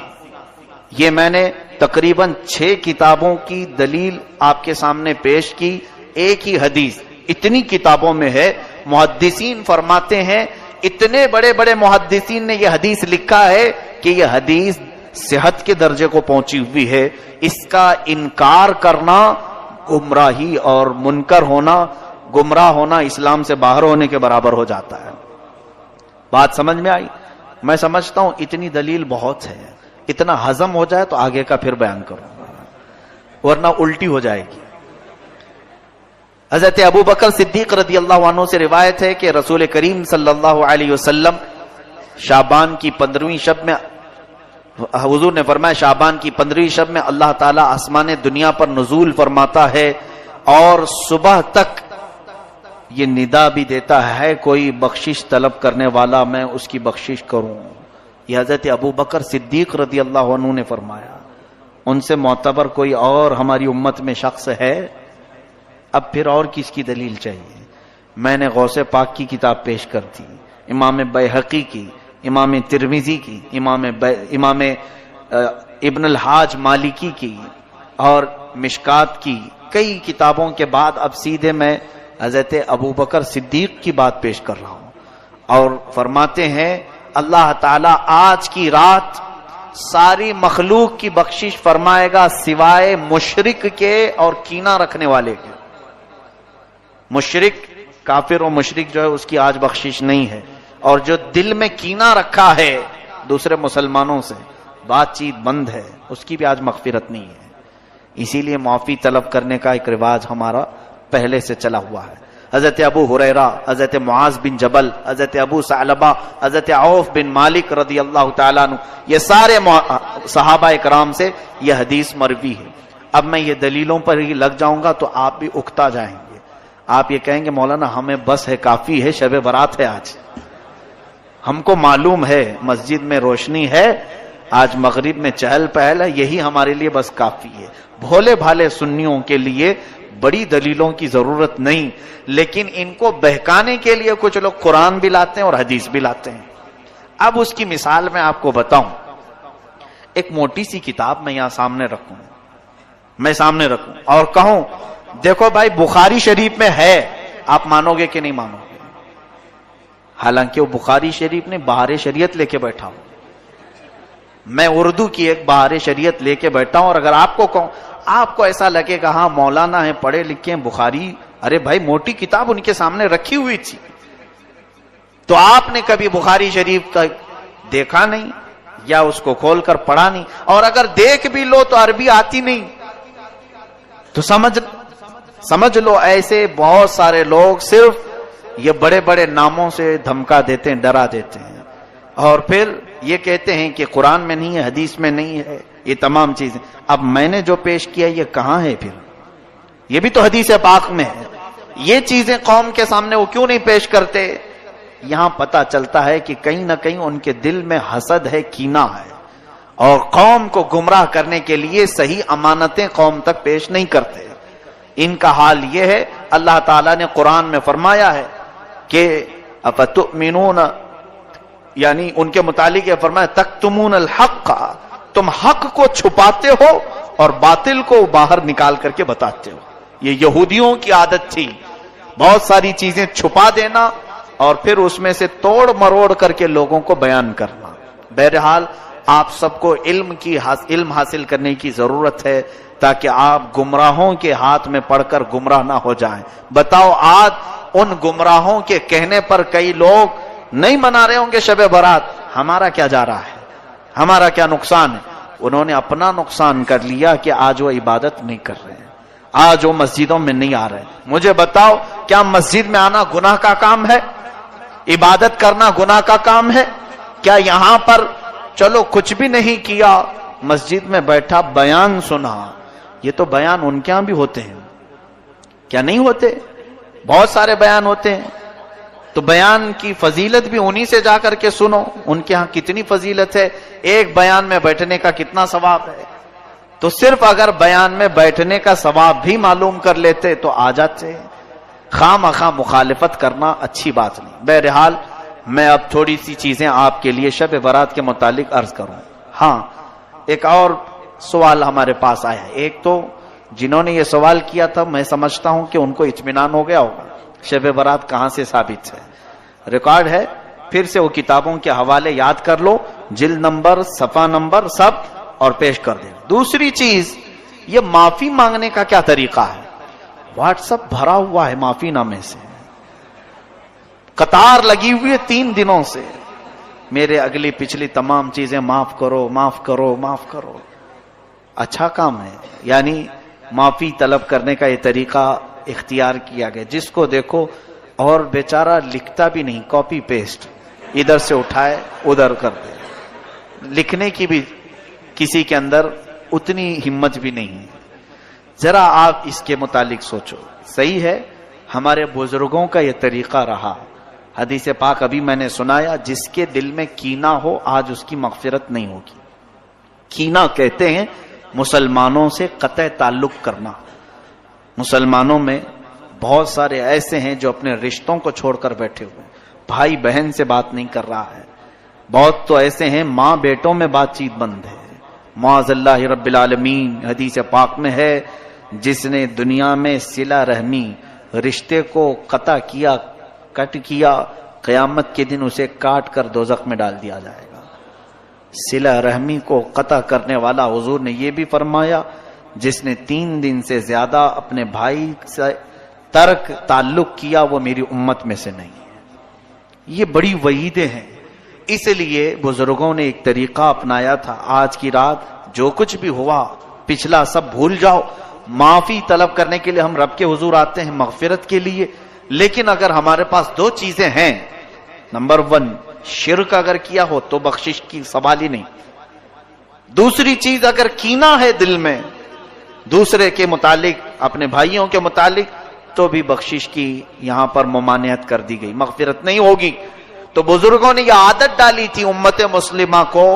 یہ میں نے تقریباً 6 کتابوں کی دلیل آپ کے سامنے پیش کی، ایک ہی حدیث اتنی کتابوں میں ہے۔ محدثین فرماتے ہیں، اتنے بڑے بڑے محدثین نے یہ حدیث لکھا ہے کہ یہ حدیث صحت کے درجے کو پہنچی ہوئی ہے، اس کا انکار کرنا گمراہی اور منکر ہونا گمراہ ہونا اسلام سے باہر ہونے کے برابر ہو جاتا ہے. بات سمجھ میں آئی؟ میں سمجھتا ہوں اتنی دلیل بہت ہے. اتنا ہضم ہو جائے تو آگے کا پھر بیان کروں گا, ورنہ الٹی ہو جائے گی. حضرت ابو بکر صدیق رضی اللہ عنہ سے روایت ہے کہ رسول کریم صلی اللہ علیہ وسلم شعبان کی 15ویں شب میں, حضور نے فرمایا شعبان کی 15ویں شب میں اللہ تعالیٰ آسمان دنیا پر نزول فرماتا ہے اور صبح تک یہ ندا بھی دیتا ہے کوئی بخشش طلب کرنے والا میں اس کی بخشش کروں. یہ حضرت ابو بکر صدیق رضی اللہ عنہ نے فرمایا. ان سے معتبر کوئی اور ہماری امت میں شخص ہے؟ اب پھر اور کس کی دلیل چاہیے؟ میں نے غوث پاک کی کتاب پیش کر دی, امام بیہقی کی, امام ترمذی کی, امام ابن الحاج مالکی کی اور مشکات کی, کئی کتابوں کے بعد اب سیدھے میں حضرت ابو بکر صدیق کی بات پیش کر رہا ہوں. اور فرماتے ہیں اللہ تعالیٰ آج کی رات ساری مخلوق کی بخشش فرمائے گا سوائے مشرک کے اور کینہ رکھنے والے کے. مشرک, کافر و مشرک جو ہے اس کی آج بخشش نہیں ہے, اور جو دل میں کینہ رکھا ہے دوسرے مسلمانوں سے, بات چیت بند ہے, اس کی بھی آج مغفرت نہیں ہے. اسی لیے معافی طلب کرنے کا ایک رواج ہمارا پہلے سے چلا ہوا ہے. حضرت ابو ہریرہ, حضرت معاذ بن جبل, حضرت ابو ثعلبہ, حضرت عوف بن مالک رضی اللہ تعالیٰ عنہ, یہ سارے صحابہ اکرام سے یہ حدیث مروی ہے. اب میں یہ دلیلوں پر ہی لگ جاؤں گا تو آپ بھی اکتا جائیں گے. آپ یہ کہیں گے مولانا ہمیں بس ہے, کافی ہے, شب برات ہے آج, ہم کو معلوم ہے مسجد میں روشنی ہے, آج مغرب میں چہل پہل ہے, یہی ہمارے لیے بس کافی ہے. بھولے بھالے سنیوں کے لیے بڑی دلیلوں کی ضرورت نہیں, لیکن ان کو بہکانے کے لیے کچھ لوگ قرآن بھی لاتے ہیں اور حدیث بھی لاتے ہیں. اب اس کی مثال میں آپ کو بتاؤں. ایک موٹی سی کتاب میں یہاں سامنے رکھوں اور کہوں دیکھو بھائی بخاری شریف میں ہے, آپ مانو گے کہ نہیں مانو گے؟ حالانکہ وہ بخاری شریف نے بہار شریعت لے کے بیٹھا ہوں, میں اردو کی ایک بہار شریعت لے کے بیٹھا ہوں, اور اگر آپ کو کہوں آپ کو ایسا لگے گا ہاں مولانا ہے, پڑھے لکھے ہیں, بخاری, ارے بھائی موٹی کتاب ان کے سامنے رکھی ہوئی تھی, تو آپ نے کبھی بخاری شریف کا دیکھا نہیں یا اس کو کھول کر پڑھا نہیں, اور اگر دیکھ بھی لو تو عربی آتی نہیں, تو سمجھ لو ایسے بہت سارے لوگ صرف یہ بڑے بڑے ناموں سے دھمکا دیتے ہیں, ڈرا دیتے ہیں, اور پھر یہ کہتے ہیں کہ قرآن میں نہیں ہے, حدیث میں نہیں ہے, یہ تمام چیزیں. اب میں نے جو پیش کیا یہ کہاں ہے؟ پھر یہ بھی تو حدیث پاک میں ہے. یہ چیزیں قوم کے سامنے وہ کیوں نہیں پیش کرتے؟ یہاں پتہ چلتا ہے کہ کہیں نہ کہیں ان کے دل میں حسد ہے, کینہ ہے, اور قوم کو گمراہ کرنے کے لیے صحیح امانتیں قوم تک پیش نہیں کرتے. ان کا حال یہ ہے. اللہ تعالیٰ نے قرآن میں فرمایا ہے کہ افتؤمنون, یعنی ان کے متعلق یہ فرمایا تکتمون الحق, تم حق کو چھپاتے ہو اور باطل کو باہر نکال کر کے بتاتے ہو. یہ یہودیوں کی عادت تھی, بہت ساری چیزیں چھپا دینا اور پھر اس میں سے توڑ مروڑ کر کے لوگوں کو بیان کرنا. بہرحال آپ سب کو علم حاصل کرنے کی ضرورت ہے تاکہ آپ گمراہوں کے ہاتھ میں پڑھ کر گمراہ نہ ہو جائیں. بتاؤ آج ان گمراہوں کے کہنے پر کئی لوگ نہیں منا رہے ہوں گے شب برات, ہمارا کیا جا رہا ہے, ہمارا کیا نقصان ہے؟ انہوں نے اپنا نقصان کر لیا کہ آج وہ عبادت نہیں کر رہے ہیں, آج وہ مسجدوں میں نہیں آ رہے ہیں. مجھے بتاؤ کیا مسجد میں آنا گناہ کا کام ہے؟ عبادت کرنا گناہ کا کام ہے؟ کیا یہاں پر چلو کچھ بھی نہیں کیا, مسجد میں بیٹھا بیان سنا, یہ تو بیان ان کے ہاں بھی ہوتے ہیں, کیا نہیں ہوتے؟ بہت سارے بیان ہوتے ہیں. تو بیان کی فضیلت بھی انہی سے جا کر کے سنو, ان کے ہاں کتنی فضیلت ہے, ایک بیان میں بیٹھنے کا کتنا ثواب ہے. تو صرف اگر بیان میں بیٹھنے کا ثواب بھی معلوم کر لیتے تو آ جاتے. خواہ مخواہ مخالفت کرنا اچھی بات نہیں. بہرحال میں اب تھوڑی سی چیزیں آپ کے لیے شب برات کے متعلق عرض کروں. ہاں ایک اور سوال ہمارے پاس آیا ہے. ایک تو جنہوں نے یہ سوال کیا تھا میں سمجھتا ہوں کہ ان کو اطمینان ہو گیا ہوگا شب برات کہاں سے ثابت ہے, ریکارڈ ہے, پھر سے وہ کتابوں کے حوالے یاد کر لو, جلد نمبر, صفحہ نمبر سب, اور پیش کر دیں. دوسری چیز, یہ معافی مانگنے کا کیا طریقہ ہے؟ واٹس ایپ بھرا ہوا ہے معافی نامے سے، قطار لگی ہوئی ہے 3 دنوں سے، میرے اگلی پچھلی تمام چیزیں معاف کرو معاف کرو معاف کرو۔ اچھا کام ہے، یعنی معافی طلب کرنے کا یہ طریقہ اختیار کیا گیا، جس کو دیکھو اور بیچارہ لکھتا بھی نہیں، کاپی پیسٹ ادھر سے اٹھائے ادھر کر دے، لکھنے کی بھی کسی کے اندر اتنی ہمت بھی نہیں ہے۔ ذرا آپ اس کے متعلق سوچو، صحیح ہے ہمارے بزرگوں کا یہ طریقہ رہا، حدیث پاک ابھی میں نے سنایا، جس کے دل میں کینہ ہو آج اس کی مغفرت نہیں ہوگی۔ کینہ کہتے ہیں مسلمانوں سے قطع تعلق کرنا۔ مسلمانوں میں بہت سارے ایسے ہیں جو اپنے رشتوں کو چھوڑ کر بیٹھے ہوئے ہیں، بھائی بہن سے بات نہیں کر رہا ہے، بہت تو ایسے ہیں ماں بیٹوں میں بات چیت بند ہے۔ معاذ اللہ رب العالمین، حدیث پاک میں ہے جس نے دنیا میں صلہ رحمی رشتے کو قطع کیا، کٹ کیا، قیامت کے دن اسے کاٹ کر دوزخ میں ڈال دیا جائے گا۔ صلہ رحمی کو قطع کرنے والا، حضور نے یہ بھی فرمایا جس نے 3 دن سے زیادہ اپنے بھائی سے ترک تعلق کیا وہ میری امت میں سے نہیں ہے۔ یہ بڑی وعیدیں ہیں، اس لیے بزرگوں نے ایک طریقہ اپنایا تھا، آج کی رات جو کچھ بھی ہوا پچھلا سب بھول جاؤ، معافی طلب کرنے کے لیے ہم رب کے حضور آتے ہیں مغفرت کے لیے، لیکن اگر ہمارے پاس 2 چیزیں ہیں، نمبر 1 شرک اگر کیا ہو تو بخشش کی سوال ہی نہیں، دوسری چیز اگر کینہ ہے دل میں دوسرے کے متعلق، اپنے بھائیوں کے متعلق، تو بھی بخشش کی یہاں پر ممانعت کر دی گئی، مغفرت نہیں ہوگی۔ تو بزرگوں نے یہ عادت ڈالی تھی امت مسلمہ کو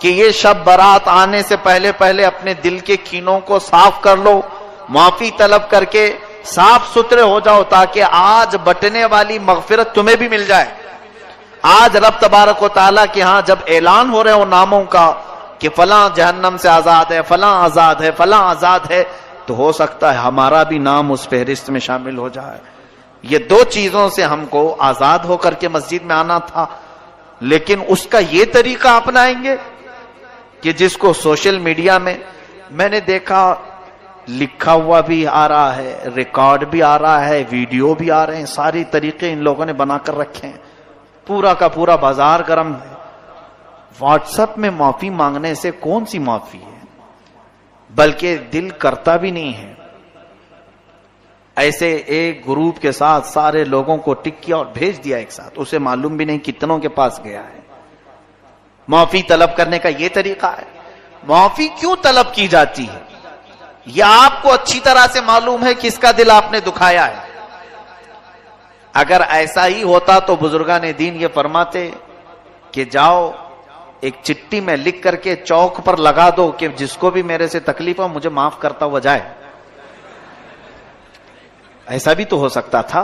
کہ یہ شب برات آنے سے پہلے پہلے اپنے دل کے کینوں کو صاف کر لو، معافی طلب کر کے صاف ستھرے ہو جاؤ، تاکہ آج بٹنے والی مغفرت تمہیں بھی مل جائے۔ آج رب تبارک و تعالیٰ کے ہاں جب اعلان ہو رہے ہو ناموں کا کہ فلاں جہنم سے آزاد ہے، فلاں آزاد ہے، فلاں آزاد ہے، تو ہو سکتا ہے ہمارا بھی نام اس فہرست میں شامل ہو جائے۔ یہ 2 چیزوں سے ہم کو آزاد ہو کر کے مسجد میں آنا تھا، لیکن اس کا یہ طریقہ اپنائیں گے کہ جس کو سوشل میڈیا میں نے دیکھا لکھا ہوا بھی آ رہا ہے، ریکارڈ بھی آ رہا ہے، ویڈیو بھی آ رہے ہیں، ساری طریقے ان لوگوں نے بنا کر رکھے ہیں، پورا کا پورا بازار گرم ہے۔ واٹس ایپ میں معافی مانگنے سے کون سی معافی ہے، بلکہ دل کرتا بھی نہیں ہے۔ ایسے ایک گروپ کے ساتھ سارے لوگوں کو ٹک کیا اور بھیج دیا ایک ساتھ، اسے معلوم بھی نہیں کتنوں کے پاس گیا ہے۔ معافی طلب کرنے کا یہ طریقہ ہے۔ معافی کیوں طلب کی جاتی ہے یہ آپ کو اچھی طرح سے معلوم ہے، کس کا دل آپ نے دکھایا ہے۔ اگر ایسا ہی ہوتا تو بزرگان دین یہ فرماتے کہ جاؤ ایک چٹھی میں لکھ کر کے چوک پر لگا دو کہ جس کو بھی میرے سے تکلیف ہو مجھے معاف کرتا ہوا جائے۔ ایسا بھی تو ہو سکتا تھا،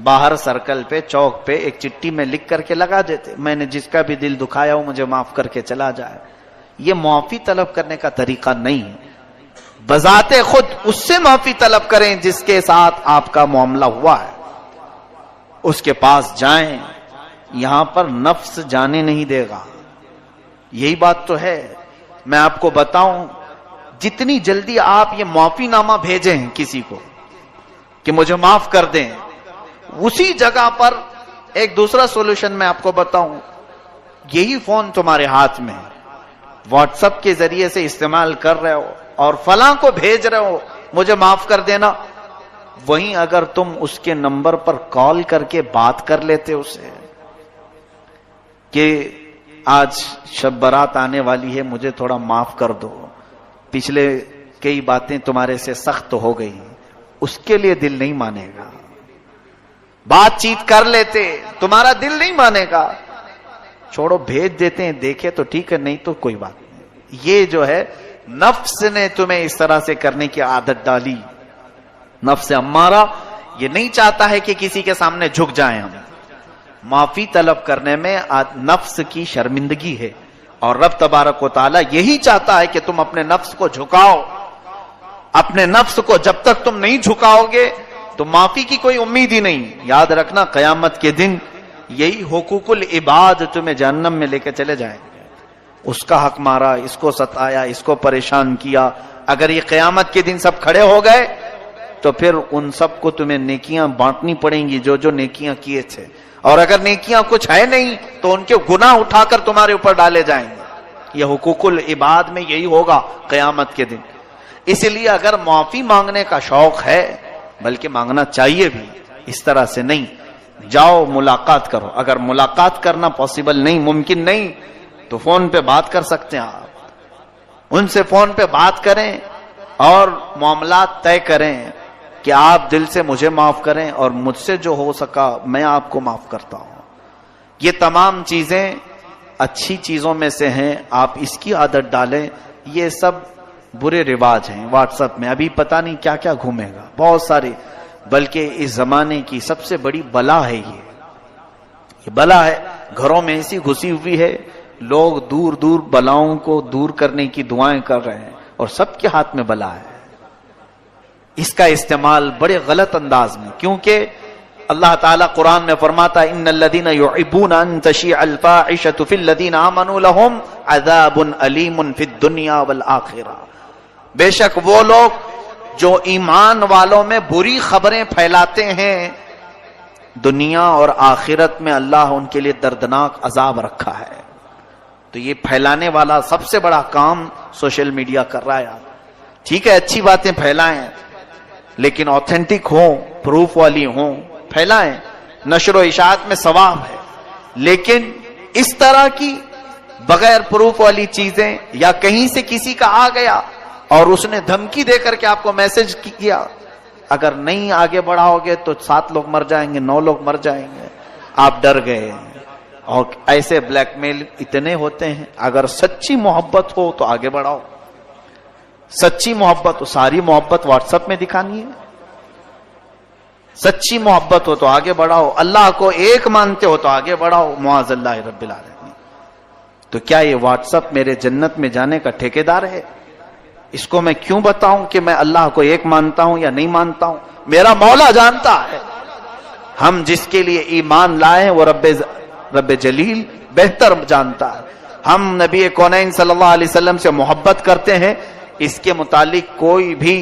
باہر سرکل پہ چوک پہ ایک چٹھی میں لکھ کر کے لگا دیتے، میں نے جس کا بھی دل دکھایا ہو مجھے معاف کر کے چلا جائے۔ یہ معافی طلب کرنے کا طریقہ نہیں ہے۔ بذات خود اس سے معافی طلب کریں جس کے ساتھ آپ کا معاملہ ہوا ہے، اس کے پاس جائیں، یہاں پر نفس جانے نہیں دے گا۔ یہی بات تو ہے۔ میں آپ کو بتاؤں، جتنی جلدی آپ یہ معافی نامہ بھیجیں کسی کو کہ مجھے معاف کر دیں، اسی جگہ پر ایک دوسرا سولوشن میں آپ کو بتاؤں، یہی فون تمہارے ہاتھ میں واٹس ایپ کے ذریعے سے استعمال کر رہے ہو اور فلاں کو بھیج رہے ہو مجھے معاف کر دینا، وہیں اگر تم اس کے نمبر پر کال کر کے بات کر لیتے اسے کہ آج شب برات آنے والی ہے مجھے تھوڑا معاف کر دو، پچھلے کئی باتیں تمہارے سے سخت ہو گئی، اس کے لیے دل نہیں مانے گا۔ بات چیت کر لیتے، تمہارا دل نہیں مانے گا، چھوڑو بھیج دیتے ہیں، دیکھے تو ٹھیک ہے نہیں تو کوئی بات نہیں۔ یہ جو ہے نفس نے تمہیں اس طرح سے کرنے کی عادت ڈالی۔ نفس امارہ یہ نہیں چاہتا ہے کہ کسی کے سامنے جھک جائیں ہم۔ معافی طلب کرنے میں نفس کی شرمندگی ہے، اور رب تبارک و تعالی یہی چاہتا ہے کہ تم اپنے نفس کو جھکاؤ۔ اپنے نفس کو جب تک تم نہیں جھکاؤ گے تو معافی کی کوئی امید ہی نہیں۔ یاد رکھنا قیامت کے دن یہی حقوق العباد تمہیں جہنم میں لے کے چلے جائیں گے۔ اس کا حق مارا، اس کو ستایا، اس کو پریشان کیا، اگر یہ قیامت کے دن سب کھڑے ہو گئے تو پھر ان سب کو تمہیں نیکیاں بانٹنی پڑیں گی جو جو نیکیاں کیے تھے، اور اگر نیکیاں کچھ ہے نہیں تو ان کے گناہ اٹھا کر تمہارے اوپر ڈالے جائیں گے۔ یہ حقوق العباد میں یہی ہوگا قیامت کے دن۔ اس لیے اگر معافی مانگنے کا شوق ہے، بلکہ مانگنا چاہیے بھی، اس طرح سے نہیں، جاؤ ملاقات کرو۔ اگر ملاقات کرنا پاسبل نہیں، ممکن نہیں، تو فون پہ بات کر سکتے ہیں آپ، ان سے فون پہ بات کریں اور معاملات طے کریں کہ آپ دل سے مجھے معاف کریں اور مجھ سے جو ہو سکا میں آپ کو معاف کرتا ہوں۔ یہ تمام چیزیں اچھی چیزوں میں سے ہیں، آپ اس کی عادت ڈالیں۔ یہ سب برے رواج ہیں واٹس ایپ میں، ابھی پتہ نہیں کیا کیا گھومے گا، بہت سارے، بلکہ اس زمانے کی سب سے بڑی بلا ہے یہ بلا ہے، گھروں میں ایسی گھسی ہوئی ہے، لوگ دور دور بلاؤں کو دور کرنے کی دعائیں کر رہے ہیں اور سب کے ہاتھ میں بلا ہے۔ اس کا استعمال بڑے غلط انداز میں، کیونکہ اللہ تعالیٰ قرآن میں فرماتا ہے ان الذین یحبون ان تشیع الفاحشۃ فی الذین آمنوا لہم عذاب علیم فی الدنیا والآخرہ، بے شک وہ لوگ جو ایمان والوں میں بری خبریں پھیلاتے ہیں، دنیا اور آخرت میں اللہ ان کے لیے دردناک عذاب رکھا ہے۔ تو یہ پھیلانے والا سب سے بڑا کام سوشل میڈیا کر رہا ہے۔ ٹھیک ہے، اچھی باتیں پھیلائیں، لیکن آتھینٹک ہوں، پروف والی ہوں، پھیلائیں، نشر و اشاعت میں ثواب ہے، لیکن اس طرح کی بغیر پروف والی چیزیں، یا کہیں سے کسی کا آ گیا اور اس نے دھمکی دے کر کے آپ کو میسج کیا، اگر نہیں آگے بڑھاؤ گے تو 7 لوگ مر جائیں گے، 9 لوگ مر جائیں گے، آپ ڈر گئے۔ اور ایسے بلیک میل اتنے ہوتے ہیں۔ اگر سچی محبت ہو تو آگے بڑھاؤ، سچی محبت ہو، ساری محبت واٹس ایپ میں دکھانی ہے؟ سچی محبت ہو تو آگے بڑھاؤ، اللہ کو ایک مانتے ہو تو آگے بڑھاؤ، معاذ اللہ رب العالمین۔ تو کیا یہ واٹس ایپ میرے جنت میں جانے کا ٹھیکیدار ہے؟ اس کو میں کیوں بتاؤں کہ میں اللہ کو ایک مانتا ہوں یا نہیں مانتا ہوں؟ میرا مولا جانتا ہے، ہم جس کے لیے ایمان لائے ہیں وہ رب جلیل بہتر جانتا ہے۔ ہم نبی کونین صلی اللہ علیہ وسلم سے محبت کرتے ہیں، اس کے متعلق کوئی بھی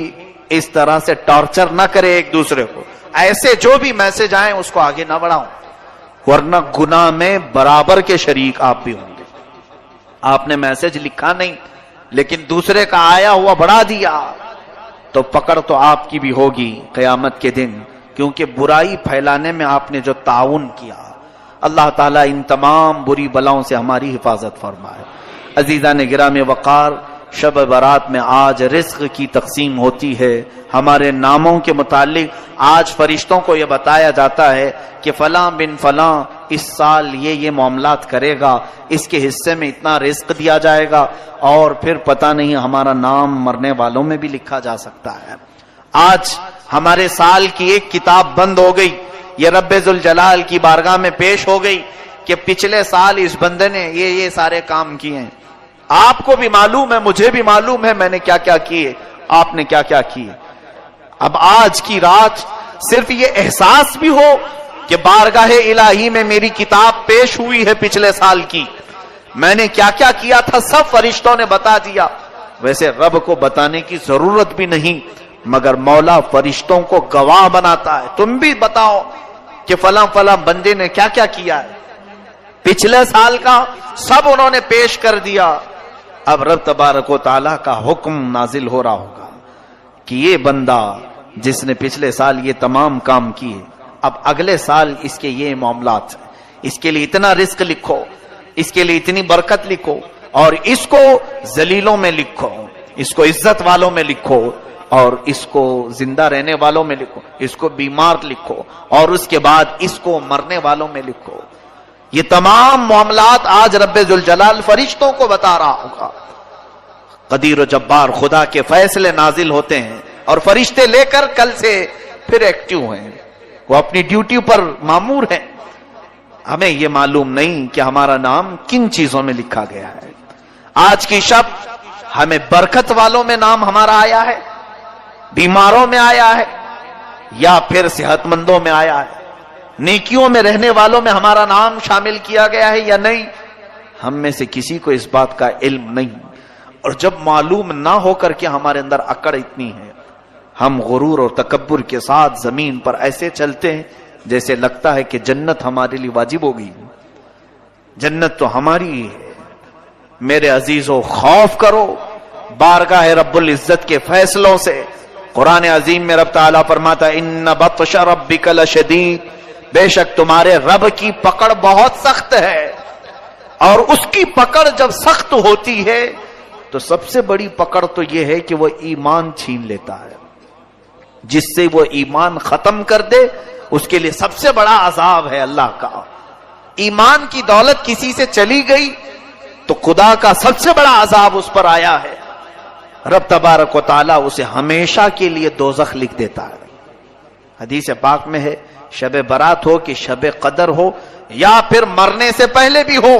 اس طرح سے ٹارچر نہ کرے ایک دوسرے کو، ایسے جو بھی میسج آئیں اس کو آگے نہ بڑھاؤں، ورنہ گناہ میں برابر کے شریک آپ بھی ہوں گے۔ آپ نے میسج لکھا نہیں لیکن دوسرے کا آیا ہوا بڑھا دیا تو پکڑ تو آپ کی بھی ہوگی قیامت کے دن، کیونکہ برائی پھیلانے میں آپ نے جو تعاون کیا۔ اللہ تعالیٰ ان تمام بری بلاؤں سے ہماری حفاظت فرمائے۔ عزیزان گرامی وقار، شب برات میں آج رزق کی تقسیم ہوتی ہے۔ ہمارے ناموں کے متعلق آج فرشتوں کو یہ بتایا جاتا ہے کہ فلاں بن فلاں اس سال یہ معاملات کرے گا، اس کے حصے میں اتنا رزق دیا جائے گا، اور پھر پتہ نہیں ہمارا نام مرنے والوں میں بھی لکھا جا سکتا ہے۔ آج ہمارے سال کی ایک کتاب بند ہو گئی، یہ رب ذوالجلال کی بارگاہ میں پیش ہو گئی کہ پچھلے سال اس بندے نے یہ سارے کام کیے ہیں۔ آپ کو بھی معلوم ہے، مجھے بھی معلوم ہے میں نے کیا کیا کیے، آپ نے کیا کیا کیے۔ اب آج کی رات صرف یہ احساس بھی ہو کہ بارگاہ الہی میں میری کتاب پیش ہوئی ہے پچھلے سال کی، میں نے کیا کیا کیا تھا سب فرشتوں نے بتا دیا۔ ویسے رب کو بتانے کی ضرورت بھی نہیں، مگر مولا فرشتوں کو گواہ بناتا ہے، تم بھی بتاؤ کہ فلاں فلاں بندے نے کیا کیا کیا ہے پچھلے سال کا، سب انہوں نے پیش کر دیا۔ اب رب تبارک و تعالیٰ کا حکم نازل ہو رہا ہوگا کہ یہ بندہ جس نے پچھلے سال یہ تمام کام کیے، اب اگلے سال اس کے یہ معاملات ہیں، اس کے لیے اتنا رزق لکھو، اس کے لیے اتنی برکت لکھو، اور اس کو ذلیلوں میں لکھو، اس کو عزت والوں میں لکھو، اور اس کو زندہ رہنے والوں میں لکھو، اس کو بیمار لکھو، اور اس کے بعد اس کو مرنے والوں میں لکھو۔ یہ تمام معاملات آج رب ذوالجلال فرشتوں کو بتا رہا ہوگا۔ قدیر و جبار خدا کے فیصلے نازل ہوتے ہیں اور فرشتے لے کر کل سے پھر ایکٹیو ہیں، وہ اپنی ڈیوٹی پر مامور ہیں۔ ہمیں یہ معلوم نہیں کہ ہمارا نام کن چیزوں میں لکھا گیا ہے۔ آج کی شب ہمیں برکت والوں میں نام ہمارا آیا ہے، بیماروں میں آیا ہے، یا پھر صحت مندوں میں آیا ہے، نیکیوں میں رہنے والوں میں ہمارا نام شامل کیا گیا ہے یا نہیں، ہم میں سے کسی کو اس بات کا علم نہیں۔ اور جب معلوم نہ ہو کر کے ہمارے اندر اکڑ اتنی ہے، ہم غرور اور تکبر کے ساتھ زمین پر ایسے چلتے ہیں جیسے لگتا ہے کہ جنت ہمارے لیے واجب ہوگی. جنت تو ہماری ہی ہے. میرے عزیزو، خوف کرو بارگاہ رب العزت کے فیصلوں سے. قرآن عظیم میں رب تعالیٰ فرماتا ہے ان بطش ربک لشدید، بے شک تمہارے رب کی پکڑ بہت سخت ہے. اور اس کی پکڑ جب سخت ہوتی ہے تو سب سے بڑی پکڑ تو یہ ہے کہ وہ ایمان چھین لیتا ہے. جس سے وہ ایمان ختم کر دے اس کے لیے سب سے بڑا عذاب ہے اللہ کا. ایمان کی دولت کسی سے چلی گئی تو خدا کا سب سے بڑا عذاب اس پر آیا ہے. رب تبارک و تعالیٰ اسے ہمیشہ کے لیے دوزخ لکھ دیتا ہے. حدیث پاک میں ہے شب برات ہو کہ شب قدر ہو یا پھر مرنے سے پہلے بھی ہو،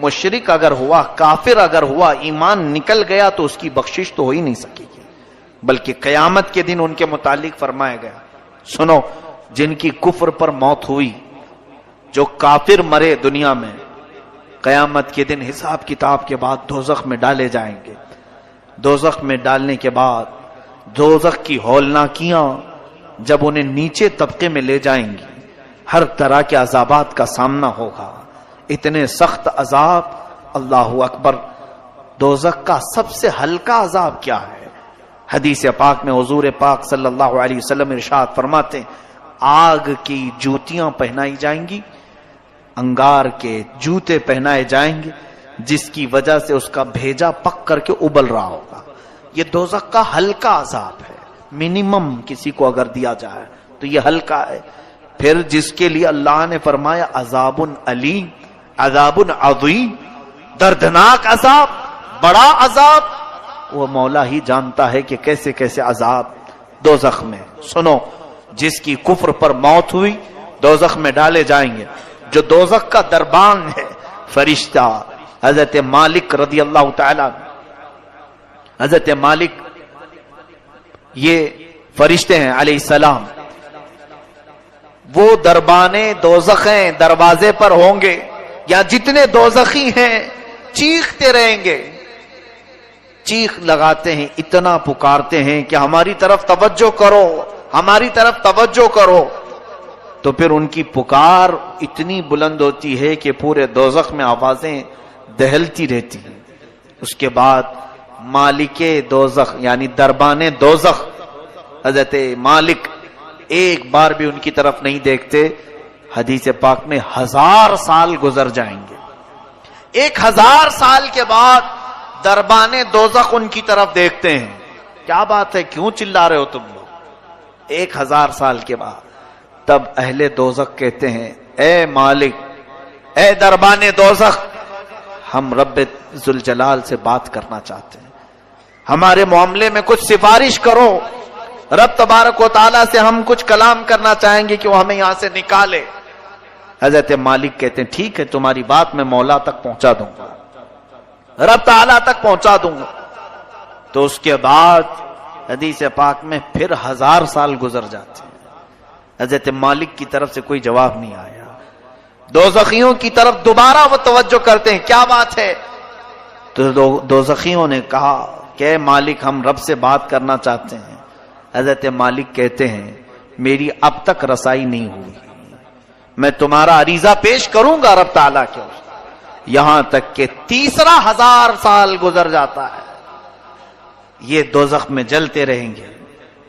مشرک اگر ہوا، کافر اگر ہوا، ایمان نکل گیا تو اس کی بخشش تو ہو ہی نہیں سکے گی، بلکہ قیامت کے دن ان کے متعلق فرمایا گیا. سنو، جن کی کفر پر موت ہوئی، جو کافر مرے دنیا میں، قیامت کے دن حساب کتاب کے بعد دوزخ میں ڈالے جائیں گے. دوزخ میں ڈالنے کے بعد دوزخ کی ہولناکیاں جب انہیں نیچے طبقے میں لے جائیں گی، ہر طرح کے عذابات کا سامنا ہوگا. اتنے سخت عذاب. اللہ اکبر. دوزخ کا سب سے ہلکا عذاب کیا ہے؟ حدیث پاک میں حضور پاک صلی اللہ علیہ وسلم ارشاد فرماتے ہیں آگ کی جوتیاں پہنائی جائیں گی، انگار کے جوتے پہنائے جائیں گے، جس کی وجہ سے اس کا بھیجا پک کر کے ابل رہا ہوگا. یہ دوزخ کا ہلکا عذاب ہے. منیمم کسی کو اگر دیا جائے تو یہ ہلکا ہے. پھر جس کے لیے اللہ نے فرمایا عذاب علیم، عذاب عظیم، دردناک عذاب، بڑا عذاب، وہ مولا ہی جانتا ہے کہ کیسے کیسے عذاب دوزخ میں. سنو، جس کی کفر پر موت ہوئی دوزخ میں ڈالے جائیں گے. جو دوزخ کا دربان ہے، فرشتہ حضرت مالک رضی اللہ تعالی، حضرت مالک یہ فرشتے ہیں علیہ السلام، وہ دربانے دوزخیں دروازے پر ہوں گے، یا جتنے دوزخی ہیں چیختے رہیں گے، چیخ لگاتے ہیں، اتنا پکارتے ہیں کہ ہماری طرف توجہ کرو، ہماری طرف توجہ کرو. تو پھر ان کی پکار اتنی بلند ہوتی ہے کہ پورے دوزخ میں آوازیں دہلتی رہتی ہیں. اس کے بعد مالک دوزخ یعنی دربان دوزخ حضرت مالک ایک بار بھی ان کی طرف نہیں دیکھتے. حدیث پاک میں 1000 سال گزر جائیں گے. 1000 سال کے بعد دربان دوزخ ان کی طرف دیکھتے ہیں. کیا بات ہے، کیوں چلا رہے ہو تم لوگ؟ 1000 سال کے بعد تب اہل دوزخ کہتے ہیں اے مالک، اے دربان دوزخ، ہم رب ذوالجلال سے بات کرنا چاہتے ہیں، ہمارے معاملے میں کچھ سفارش کرو. رب تبارک و تعالیٰ سے ہم کچھ کلام کرنا چاہیں گے کہ وہ ہمیں یہاں سے نکالے. حضرت مالک کہتے ہیں ٹھیک ہے، تمہاری بات میں مولا تک پہنچا دوں گا، رب تعالیٰ تک پہنچا دوں گا. تو اس کے بعد حدیث پاک میں پھر 1000 سال گزر جاتے ہیں. حضرت مالک کی طرف سے کوئی جواب نہیں آیا. دوزخیوں کی طرف دوبارہ وہ توجہ کرتے ہیں، کیا بات ہے؟ تو دوزخیوں نے کہا کہ مالک، ہم رب سے بات کرنا چاہتے ہیں. حضرت مالک کہتے ہیں میری اب تک رسائی نہیں ہوئی، میں تمہارا عریضہ پیش کروں گا رب تعالیٰ کے، یہاں تک کہ تیسرا 1000 سال گزر جاتا ہے. یہ دوزخ میں جلتے رہیں گے،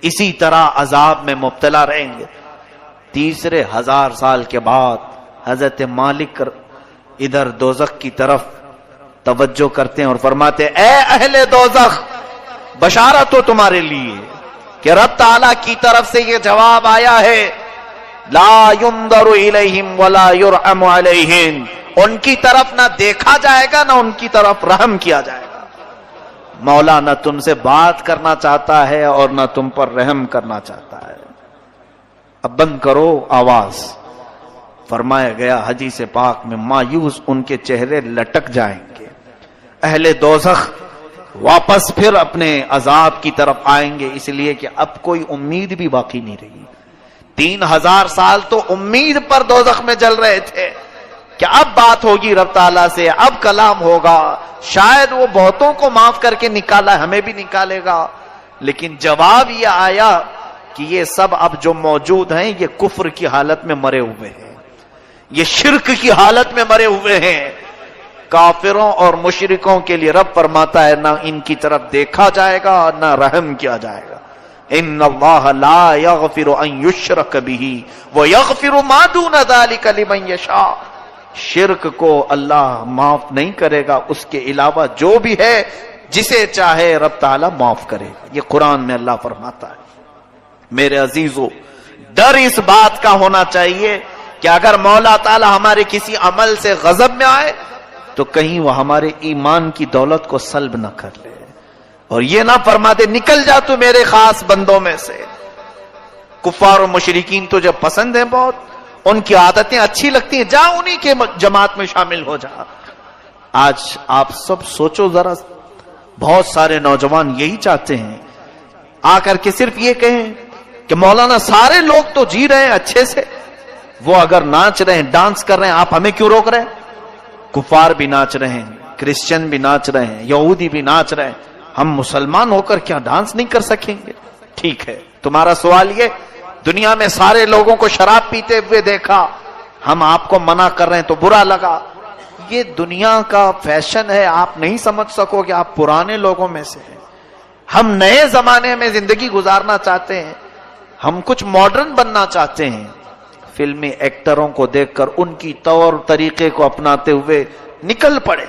اسی طرح عذاب میں مبتلا رہیں گے. تیسرے 1000 سال کے بعد حضرت مالک ادھر دوزخ کی طرف توجہ کرتے ہیں اور فرماتے اے اہل دوزخ، بشارت ہو تمہارے لیے کہ رب تعالیٰ کی طرف سے یہ جواب آیا ہے، لا ينظر الیہم ولا یرحم علیہم، ان کی طرف نہ دیکھا جائے گا نہ ان کی طرف رحم کیا جائے گا. مولا نہ تم سے بات کرنا چاہتا ہے اور نہ تم پر رحم کرنا چاہتا ہے. اب بند کرو آواز. فرمایا گیا حدیث پاک میں مایوس ان کے چہرے لٹک جائیں گے. اہل دوزخ واپس پھر اپنے عذاب کی طرف آئیں گے، اس لیے کہ اب کوئی امید بھی باقی نہیں رہی. 3000 سال تو امید پر دوزخ میں جل رہے تھے کہ اب بات ہوگی رب تعالیٰ سے، اب کلام ہوگا، شاید وہ بہتوں کو معاف کر کے نکالا، ہمیں بھی نکالے گا. لیکن جواب یہ آیا کہ یہ سب اب جو موجود ہیں یہ کفر کی حالت میں مرے ہوئے ہیں، یہ شرک کی حالت میں مرے ہوئے ہیں۔ کافروں اور مشرکوں کے لیے رب فرماتا ہے نہ ان کی طرف دیکھا جائے گا اور نہ رحم کیا جائے گا۔ ان اللہ لا یغفر ان یشرک بہ ویغفر ما دون ذلک لمن یشاء، شرک کو اللہ معاف نہیں کرے گا، اس کے علاوہ جو بھی ہے جسے چاہے رب تعالیٰ معاف کرے گا۔ یہ قرآن میں اللہ فرماتا ہے۔ میرے عزیزو، ڈر اس بات کا ہونا چاہیے کہ اگر مولا تعالیٰ ہمارے کسی عمل سے غضب میں آئے تو کہیں وہ ہمارے ایمان کی دولت کو سلب نہ کر لے، اور یہ نہ فرما دے نکل جا تو میرے خاص بندوں میں سے۔ کفار و مشرکین تجھے پسند ہیں بہت، ان کی عادتیں اچھی لگتی ہیں، جا انہی کے جماعت میں شامل ہو جا۔ آج آپ سب سوچو ذرا، بہت سارے نوجوان یہی چاہتے ہیں آ کر کے صرف یہ کہیں کہ مولانا سارے لوگ تو جی رہے ہیں اچھے سے، وہ اگر ناچ رہے ہیں ڈانس کر رہے ہیں آپ ہمیں کیوں روک رہے ہیں؟ کفار بھی ناچ رہے ہیں، کرسچن بھی ناچ رہے ہیں، یہودی بھی ناچ رہے ہیں، ہم مسلمان ہو کر کیا ڈانس نہیں کر سکیں گے؟ ٹھیک ہے، تمہارا سوال یہ دنیا میں سارے لوگوں کو شراب پیتے ہوئے دیکھا، ہم آپ کو منع کر رہے ہیں تو برا لگا۔ یہ دنیا کا فیشن ہے، آپ نہیں سمجھ سکو کہ آپ پرانے لوگوں میں سے ہیں۔ ہم نئے زمانے میں زندگی گزارنا چاہتے ہیں، ہم کچھ ماڈرن بننا چاہتے ہیں۔ فلمی ایکٹروں کو دیکھ کر ان کی طور طریقے کو اپناتے ہوئے نکل پڑے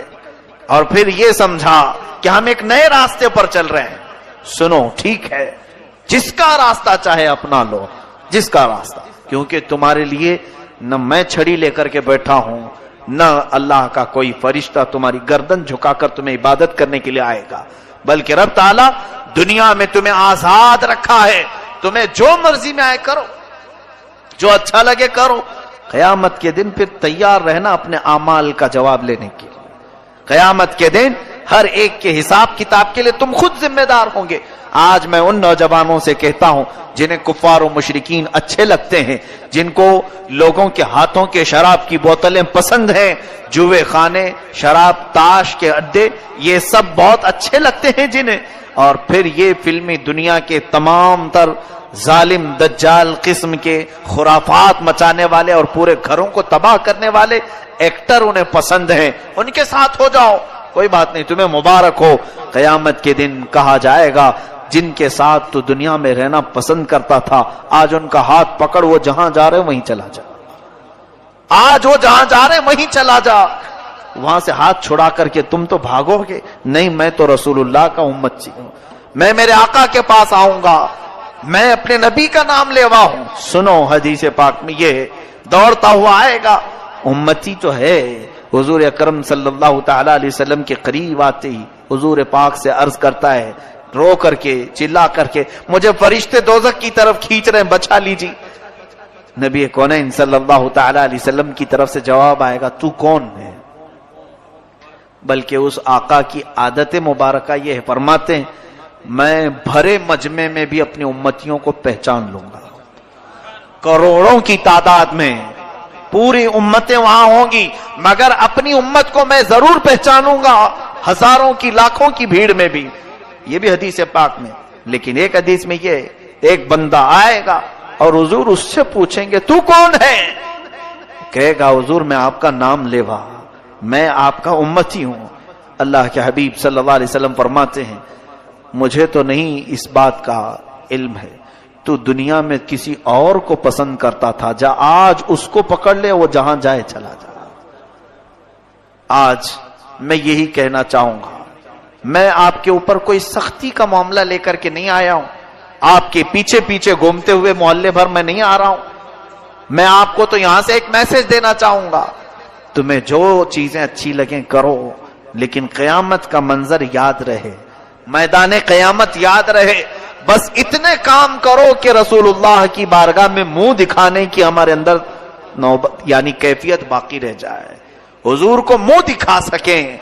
اور پھر یہ سمجھا کہ ہم ایک نئے راستے پر چل رہے ہیں۔ سنو، ٹھیک ہے، جس کا راستہ چاہے اپنا لو، جس کا راستہ، کیونکہ تمہارے لیے نہ میں چھڑی لے کر کے بیٹھا ہوں، نہ اللہ کا کوئی فرشتہ تمہاری گردن جھکا کر تمہیں عبادت کرنے کے لیے آئے گا، بلکہ رب تعالیٰ دنیا میں تمہیں آزاد رکھا ہے، تمہیں جو مرضی میں آئے کرو، جو اچھا لگے کرو۔ قیامت کے دن پھر تیار رہنا اپنے اعمال کا جواب لینے کے لیے۔ قیامت کے دن ہر ایک کے حساب کتاب کے لیے تم خود ذمہ دار ہوں گے۔ آج میں ان نوجوانوں سے کہتا ہوں جنہیں کفار و مشرکین اچھے لگتے ہیں، جن کو لوگوں کے ہاتھوں کے شراب کی بوتلیں پسند ہیں، جوے خانے، شراب، تاش کے اڈے، یہ سب بہت اچھے لگتے ہیں جنہیں، اور پھر یہ فلمی دنیا کے تمام تر ظالم دجال قسم کے خرافات مچانے والے اور پورے گھروں کو تباہ کرنے والے ایکٹر انہیں پسند ہیں، ان کے ساتھ ہو جاؤ، کوئی بات نہیں، تمہیں مبارک ہو۔ قیامت کے دن کہا جائے گا جن کے ساتھ تو دنیا میں رہنا پسند کرتا تھا، آج ان کا ہاتھ پکڑ، وہ جہاں جا رہے وہیں چلا جا، آج وہ جہاں جا رہے وہیں چلا جا، وہاں سے ہاتھ چھڑا کر کے تم تو بھاگو گے، نہیں میں تو رسول اللہ کا امتی ہوں، میں میرے آقا کے پاس آؤں گا، میں اپنے نبی کا نام لیوا ہوں۔ سنو، حدیث پاک میں یہ دوڑتا ہوا آئے گا، امتی تو ہے۔ حضور اکرم صلی اللہ تعالی علیہ وسلم کے قریب آتے ہی حضور پاک سے عرض کرتا ہے، رو کر کے، چلا کر کے، مجھے فرشتے دوزخ کی طرف کھینچ رہے ہیں، بچا لیجیے۔ نبی کونین صلی اللہ تعالی علیہ وسلم کی طرف سے جواب آئے گا، تو کون ہے؟ بلکہ اس آقا کی عادت مبارکہ یہ ہے، فرماتے ہیں میں بھرے مجمع میں بھی اپنی امتیوں کو پہچان لوں گا، کروڑوں کی تعداد میں پوری امتیں وہاں ہوں گی، مگر اپنی امت کو میں ضرور پہچانوں گا، ہزاروں کی لاکھوں کی بھیڑ میں بھی۔ یہ بھی حدیث پاک میں، لیکن ایک حدیث میں یہ ایک بندہ آئے گا اور حضور اس سے پوچھیں گے تو کون ہے؟ کہے گا حضور میں آپ کا نام لیوا، میں آپ کا امتی ہوں۔ اللہ کے حبیب صلی اللہ علیہ وسلم فرماتے ہیں مجھے تو نہیں اس بات کا علم ہے، تو دنیا میں کسی اور کو پسند کرتا تھا، جا آج اس کو پکڑ لے، وہ جہاں جائے چلا جا۔ آج میں یہی کہنا چاہوں گا، میں آپ کے اوپر کوئی سختی کا معاملہ لے کر کے نہیں آیا ہوں، آپ کے پیچھے پیچھے گھومتے ہوئے محلے بھر میں نہیں آ رہا ہوں، میں آپ کو تو یہاں سے ایک میسج دینا چاہوں گا، تمہیں جو چیزیں اچھی لگیں کرو، لیکن قیامت کا منظر یاد رہے، میدان قیامت یاد رہے، بس اتنے کام کرو کہ رسول اللہ کی بارگاہ میں منہ دکھانے کی ہمارے اندر نوبت یعنی کیفیت باقی رہ جائے، حضور کو منہ دکھا سکیں،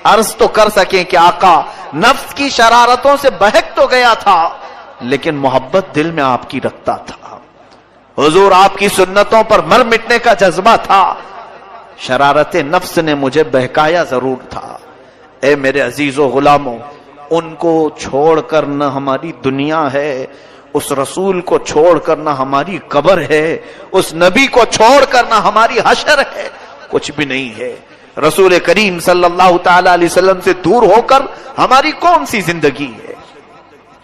عرض تو کر سکیں کہ آقا نفس کی شرارتوں سے بہک تو گیا تھا لیکن محبت دل میں آپ کی رکھتا تھا، حضور آپ کی سنتوں پر مر مٹنے کا جذبہ تھا، شرارت نفس نے مجھے بہکایا ضرور تھا۔ اے میرے عزیز و غلاموں، ان کو چھوڑ کر نہ ہماری دنیا ہے، اس رسول کو چھوڑ کر نہ ہماری قبر ہے، اس نبی کو چھوڑ کر نہ ہماری حشر ہے، کچھ بھی نہیں ہے۔ رسول کریم صلی اللہ تعالی علیہ وسلم سے دور ہو کر ہماری کون سی زندگی ہے؟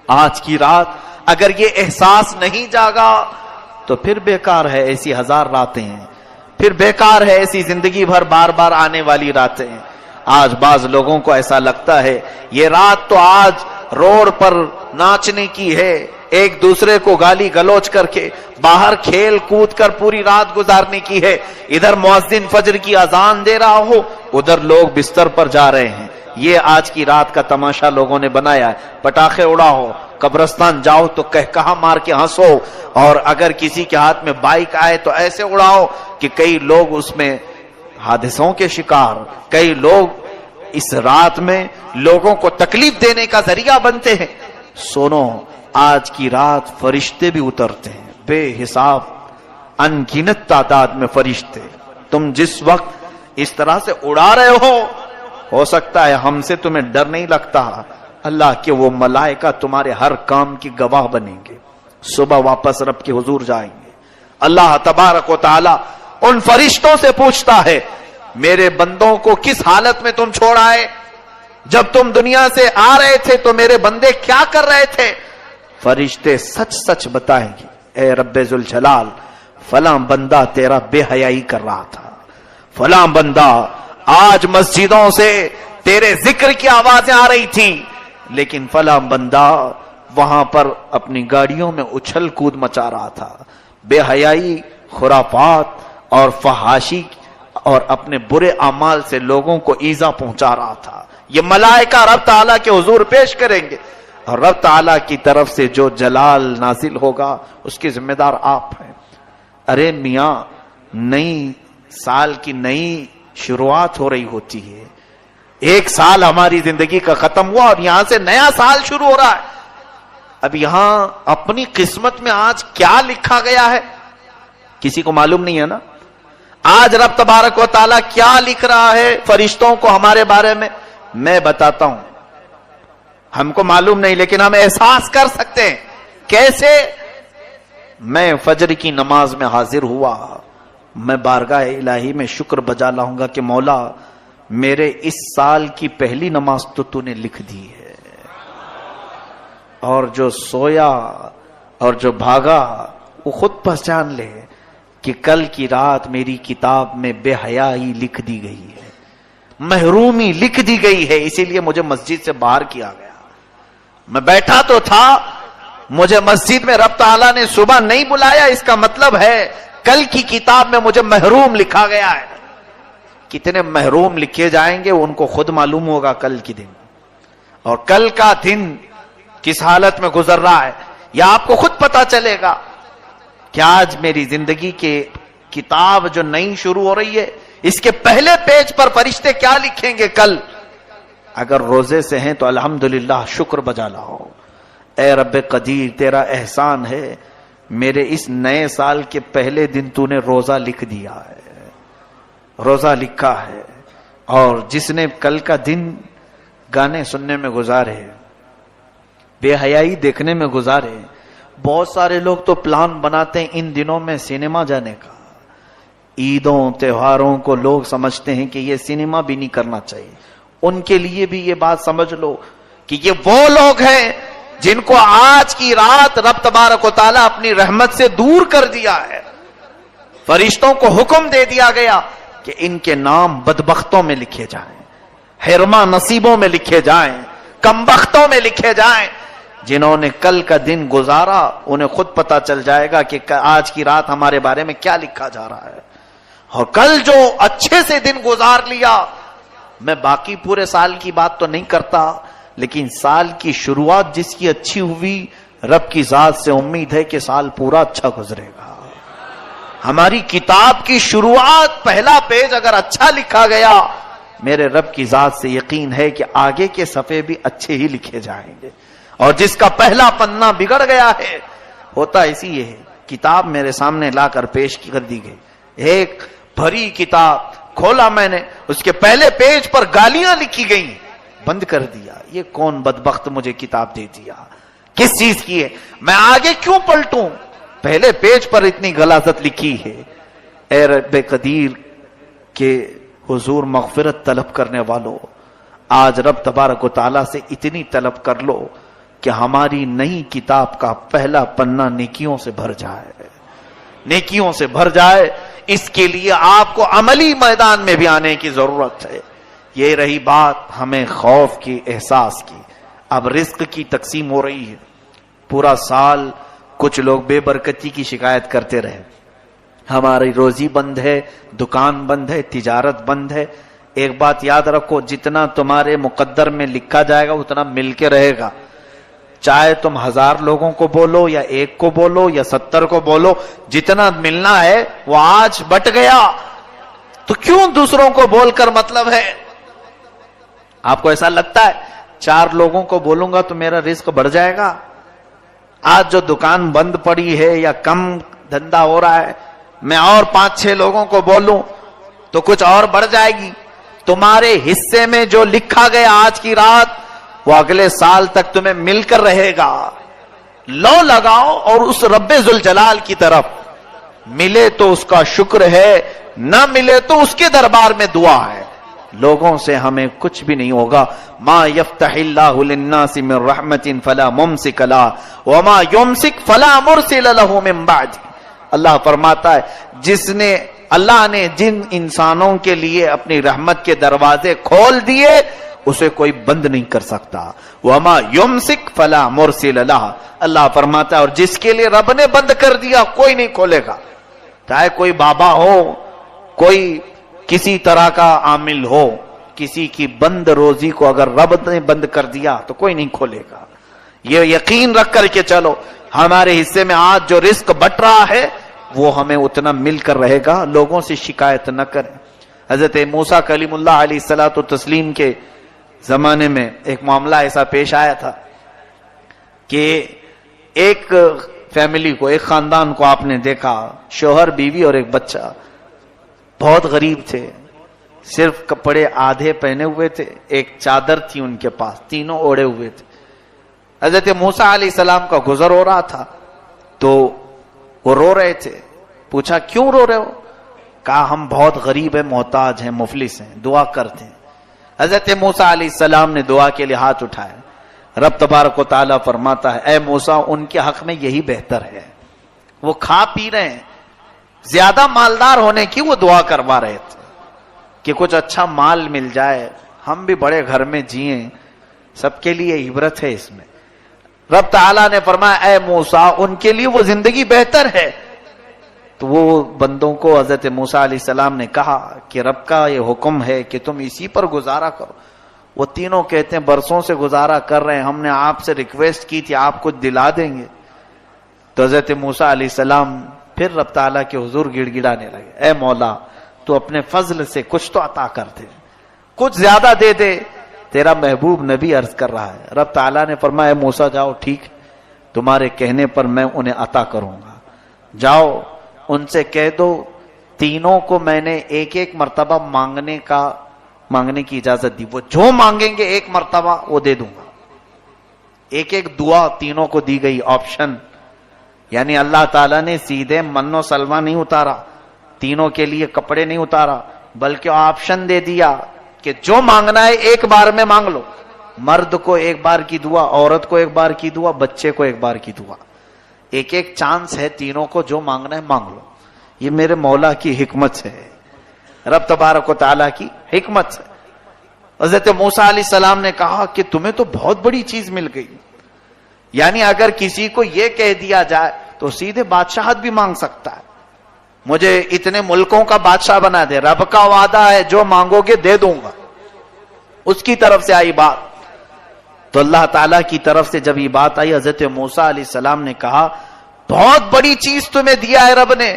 آج کی رات اگر یہ احساس نہیں جاگا تو پھر بیکار ہے ایسی ہزار راتیں ہیں، پھر بیکار ہے ایسی زندگی بھر بار بار آنے والی راتیں ہیں۔ آج بعض لوگوں کو ایسا لگتا ہے یہ رات تو آج روڈ پر ناچنے کی ہے، ایک دوسرے کو گالی گلوچ کر کے باہر کھیل کود کر پوری رات گزارنے کی ہے، ادھر مؤذن فجر کی اذان دے رہا ہو، ادھر لوگ بستر پر جا رہے ہیں۔ یہ آج کی رات کا تماشا لوگوں نے بنایا ہے۔ پٹاخے اڑاؤ، قبرستان جاؤ تو کہا مار کے ہنسو، اور اگر کسی کے ہاتھ میں بائک آئے تو ایسے اڑاؤ کہ کئی لوگ اس میں حادثوں کے شکار، کئی لوگ اس رات میں لوگوں کو تکلیف دینے کا ذریعہ بنتے ہیں۔ سنو، آج کی رات فرشتے بھی اترتے ہیں، بے حساب ان گنت تعداد میں فرشتے۔ تم جس وقت اس طرح سے اڑا رہے ہو سکتا ہے ہم سے تمہیں ڈر نہیں لگتا، اللہ کے وہ ملائکہ تمہارے ہر کام کی گواہ بنیں گے۔ صبح واپس رب کے حضور جائیں گے، اللہ تبارک و تعالی ان فرشتوں سے پوچھتا ہے میرے بندوں کو کس حالت میں تم چھوڑ آئے؟ جب تم دنیا سے آ رہے تھے تو میرے بندے کیا کر رہے تھے؟ فرشتے سچ سچ بتائیں گے، اے رب ذوالجلال فلاں بندہ تیرا بے حیائی کر رہا تھا، فلاں بندہ آج مسجدوں سے تیرے ذکر کی آوازیں آ رہی تھی، لیکن فلاں بندہ وہاں پر اپنی گاڑیوں میں اچھل کود مچا رہا تھا، بے حیائی، خرافات اور فحاشی اور اپنے برے اعمال سے لوگوں کو ایذا پہنچا رہا تھا۔ یہ ملائکہ رب تعالیٰ کے حضور پیش کریں گے، اور رب تعالیٰ کی طرف سے جو جلال نازل ہوگا اس کے ذمہ دار آپ ہیں۔ ارے میاں، نئی سال کی نئی شروعات ہو رہی ہوتی ہے، ایک سال ہماری زندگی کا ختم ہوا اور یہاں سے نیا سال شروع ہو رہا ہے۔ اب یہاں اپنی قسمت میں آج کیا لکھا گیا ہے کسی کو معلوم نہیں ہے نا۔ آج رب تبارک و تعالیٰ کیا لکھ رہا ہے فرشتوں کو ہمارے بارے میں بتاتا ہوں، ہم کو معلوم نہیں لیکن ہم احساس کر سکتے ہیں۔ کیسے؟ میں فجر کی نماز میں حاضر ہوا، میں بارگاہ الہی میں شکر بجا لاؤں گا کہ مولا میرے اس سال کی پہلی نماز تو نے لکھ دی ہے، اور جو سویا اور جو بھاگا وہ خود پہچان لے کہ کل کی رات میری کتاب میں بے حیائی لکھ دی گئی ہے، محرومی لکھ دی گئی ہے، اسی لیے مجھے مسجد سے باہر کیا گیا۔ میں بیٹھا تو تھا، مجھے مسجد میں رب تعالیٰ نے صبح نہیں بلایا، اس کا مطلب ہے کل کی کتاب میں مجھے محروم لکھا گیا ہے۔ کتنے محروم لکھے جائیں گے ان کو خود معلوم ہوگا کل کی دن، اور کل کا دن کس حالت میں گزر رہا ہے یہ آپ کو خود پتا چلے گا کہ آج میری زندگی کے کتاب جو نئی شروع ہو رہی ہے اس کے پہلے پیج پر فرشتے کیا لکھیں گے کل۔ اگر روزے سے ہیں تو الحمدللہ شکر بجا لاؤ، اے رب قدیر تیرا احسان ہے، میرے اس نئے سال کے پہلے دن تو نے روزہ لکھ دیا ہے، روزہ لکھا ہے۔ اور جس نے کل کا دن گانے سننے میں گزارے، بے حیائی دیکھنے میں گزارے، بہت سارے لوگ تو پلان بناتے ہیں ان دنوں میں سینما جانے کا، عیدوں تہواروں کو لوگ سمجھتے ہیں کہ یہ سینما بھی نہیں کرنا چاہیے۔ ان کے لیے بھی یہ بات سمجھ لو کہ یہ وہ لوگ ہیں جن کو آج کی رات رب تبارک و تعالیٰ اپنی رحمت سے دور کر دیا ہے۔ فرشتوں کو حکم دے دیا گیا کہ ان کے نام بدبختوں میں لکھے جائیں، حرما نصیبوں میں لکھے جائیں، کمبختوں میں لکھے جائیں۔ جنہوں نے کل کا دن گزارا انہیں خود پتا چل جائے گا کہ آج کی رات ہمارے بارے میں کیا لکھا جا رہا ہے۔ اور کل جو اچھے سے دن گزار لیا، میں باقی پورے سال کی بات تو نہیں کرتا، لیکن سال کی شروعات جس کی اچھی ہوئی، رب کی ذات سے امید ہے کہ سال پورا اچھا گزرے گا۔ ہماری کتاب کی شروعات پہلا پیج اگر اچھا لکھا گیا، میرے رب کی ذات سے یقین ہے کہ آگے کے صفحے بھی اچھے ہی لکھے جائیں گے۔ اور جس کا پہلا پنہ بگڑ گیا ہے، ہوتا اسی یہ ہے، کتاب میرے سامنے لا کر پیش کر دی گئی، ایک بھری کتاب کھولا میں نے، اس کے پہلے پیج پر گالیاں لکھی گئی، بند کر دیا، یہ کون بدبخت مجھے کتاب دے دیا، کس چیز کی ہے، میں آگے کیوں پلٹوں، پہلے پیج پر اتنی غلاظت لکھی ہے۔ اے رب قدیر کے حضور مغفرت طلب کرنے والوں، آج رب تبارک و تعالیٰ سے اتنی طلب کر لو کہ ہماری نئی کتاب کا پہلا پنہ نیکیوں سے بھر جائے، نیکیوں سے بھر جائے۔ اس کے لیے آپ کو عملی میدان میں بھی آنے کی ضرورت ہے۔ یہ رہی بات ہمیں خوف کی، احساس کی۔ اب رزق کی تقسیم ہو رہی ہے، پورا سال کچھ لوگ بے برکتی کی شکایت کرتے رہے، ہماری روزی بند ہے، دکان بند ہے، تجارت بند ہے۔ ایک بات یاد رکھو، جتنا تمہارے مقدر میں لکھا جائے گا اتنا مل کے رہے گا، چاہے تم 1000 لوگوں کو بولو یا 1 کو بولو یا 70 کو بولو، جتنا ملنا ہے وہ آج بٹ گیا، تو کیوں دوسروں کو بول کر مطلب ہے؟ آپ کو ایسا لگتا ہے 4 لوگوں کو بولوں گا تو میرا رزق بڑھ جائے گا؟ آج جو دکان بند پڑی ہے یا کم دھندا ہو رہا ہے، میں اور 5-6 لوگوں کو بولوں تو کچھ اور بڑھ جائے گی۔ تمہارے حصے میں جو لکھا گیا آج کی رات وہ اگلے سال تک تمہیں مل کر رہے گا۔ لو لگاؤ اور اس رب ذوالجلال کی طرف، ملے تو اس کا شکر ہے، نہ ملے تو اس کے دربار میں دعا ہے۔ لوگوں سے ہمیں کچھ بھی نہیں ہوگا۔ ما یفتح اللہ للناس من رحمت فلا ممسک لہ وما یمسک فلا مرسل لہ من بعد۔ اللہ فرماتا ہے اللہ نے جن انسانوں کے لیے اپنی رحمت کے دروازے کھول دیے اسے کوئی بند نہیں کر سکتا۔ وما یمسک فلا مرسل لہ، اللہ فرماتا ہے اور جس کے لیے رب نے بند کر دیا کوئی نہیں کھولے گا، چاہے کوئی بابا ہو، کوئی کسی طرح کا عامل ہو، کسی کی بند روزی کو اگر رب نے بند کر دیا تو کوئی نہیں کھولے گا۔ یہ یقین رکھ کر کے چلو، ہمارے حصے میں آج جو رزق بٹ رہا ہے وہ ہمیں اتنا مل کر رہے گا، لوگوں سے شکایت نہ کریں۔ حضرت موسیٰ کلیم اللہ علیہ الصلوۃ والتسلیم کے زمانے میں ایک معاملہ ایسا پیش آیا تھا کہ ایک فیملی کو، ایک خاندان کو آپ نے دیکھا، شوہر، بیوی اور ایک بچہ، بہت غریب تھے، صرف کپڑے آدھے پہنے ہوئے تھے، ایک چادر تھی ان کے پاس، تینوں اوڑے ہوئے تھے۔ حضرت موسیٰ علیہ السلام کا گزر ہو رہا تھا تو وہ رو رہے تھے، پوچھا کیوں رو رہے ہو؟ کہا ہم بہت غریب ہیں، محتاج ہیں، مفلس ہیں، دعا کرتے ہیں۔ حضرت موسیٰ علیہ السلام نے دعا کے لیے ہاتھ اٹھائے، رب تبارک و تعالیٰ فرماتا ہے اے موسیٰ ان کے حق میں یہی بہتر ہے، وہ کھا پی رہے ہیں، زیادہ مالدار ہونے کی وہ دعا کروا رہے تھے کہ کچھ اچھا مال مل جائے، ہم بھی بڑے گھر میں جئیں، سب کے لیے عبرت ہے اس میں۔ رب تعالیٰ نے فرمایا اے موسیٰ ان کے لیے وہ زندگی بہتر ہے۔ تو وہ بندوں کو حضرت موسیٰ علیہ السلام نے کہا کہ رب کا یہ حکم ہے کہ تم اسی پر گزارا کرو۔ وہ تینوں کہتے ہیں برسوں سے گزارا کر رہے ہیں، ہم نے آپ سے ریکویسٹ کی تھی آپ کچھ دلا دیں گے۔ تو حضرت موسیٰ علیہ السلام پھر رب تعالیٰ کے حضور گڑ گڑانے لگے، اے مولا تو اپنے فضل سے کچھ تو عطا کر دے، کچھ زیادہ دے دے، تیرا محبوب نبی عرض کر رہا ہے۔ رب تعالیٰ نے فرمایا اے موسیٰ جاؤ، ٹھیک تمہارے کہنے پر میں انہیں عطا کروں گا، جاؤ ان سے کہہ دو تینوں کو میں نے ایک ایک مرتبہ مانگنے کی اجازت دی، وہ جو مانگیں گے ایک مرتبہ وہ دے دوں گا۔ ایک ایک دعا تینوں کو دی گئی، آپشن، یعنی اللہ تعالیٰ نے سیدھے من و سلوہ نہیں اتارا، تینوں کے لیے کپڑے نہیں اتارا، بلکہ آپشن دے دیا کہ جو مانگنا ہے ایک بار میں مانگ لو، مرد کو ایک بار کی دعا، عورت کو ایک بار کی دعا، بچے کو ایک بار کی دعا، ایک ایک چانس ہے، تینوں کو جو مانگنا ہے مانگ لو۔ یہ میرے مولا کی حکمت ہے، رب تبارک و تعالیٰ کی حکمت ہے۔ حضرت موسیٰ علیہ السلام نے کہا کہ تمہیں تو بہت بڑی چیز مل گئی، یعنی اگر کسی کو یہ کہہ دیا جائے تو سیدھے بادشاہت بھی مانگ سکتا ہے، مجھے اتنے ملکوں کا بادشاہ بنا دے، رب کا وعدہ ہے جو مانگو گے دے دوں گا۔ اس کی طرف سے آئی بات، تو اللہ تعالیٰ کی طرف سے جب یہ بات آئی، حضرت موسیٰ علیہ السلام نے کہا بہت بڑی چیز تمہیں دیا ہے رب نے،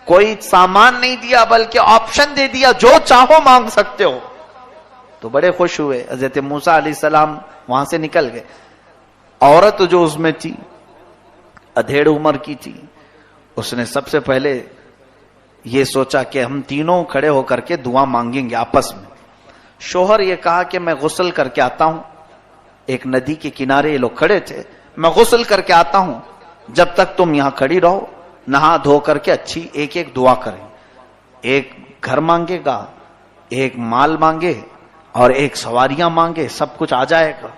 کوئی سامان نہیں دیا بلکہ آپشن دے دیا، جو چاہو مانگ سکتے ہو۔ تو بڑے خوش ہوئے، حضرت موسیٰ علیہ السلام وہاں سے نکل گئے۔ عورت جو اس میں تھی ادھیڑ عمر کی تھی، اس نے سب سے پہلے یہ سوچا کہ ہم تینوں کھڑے ہو کر کے دعا مانگیں گے آپس میں۔ شوہر یہ کہا کہ میں غسل کر کے آتا ہوں. ایک ندی کے کنارے یہ لوگ کھڑے تھے. میں غسل کر کے آتا ہوں, جب تک تم یہاں کھڑی رہو, نہا دھو کر کے اچھی ایک ایک دعا کریں. ایک گھر مانگے گا, ایک مال مانگے اور ایک سواریاں مانگے, سب کچھ آ جائے گا.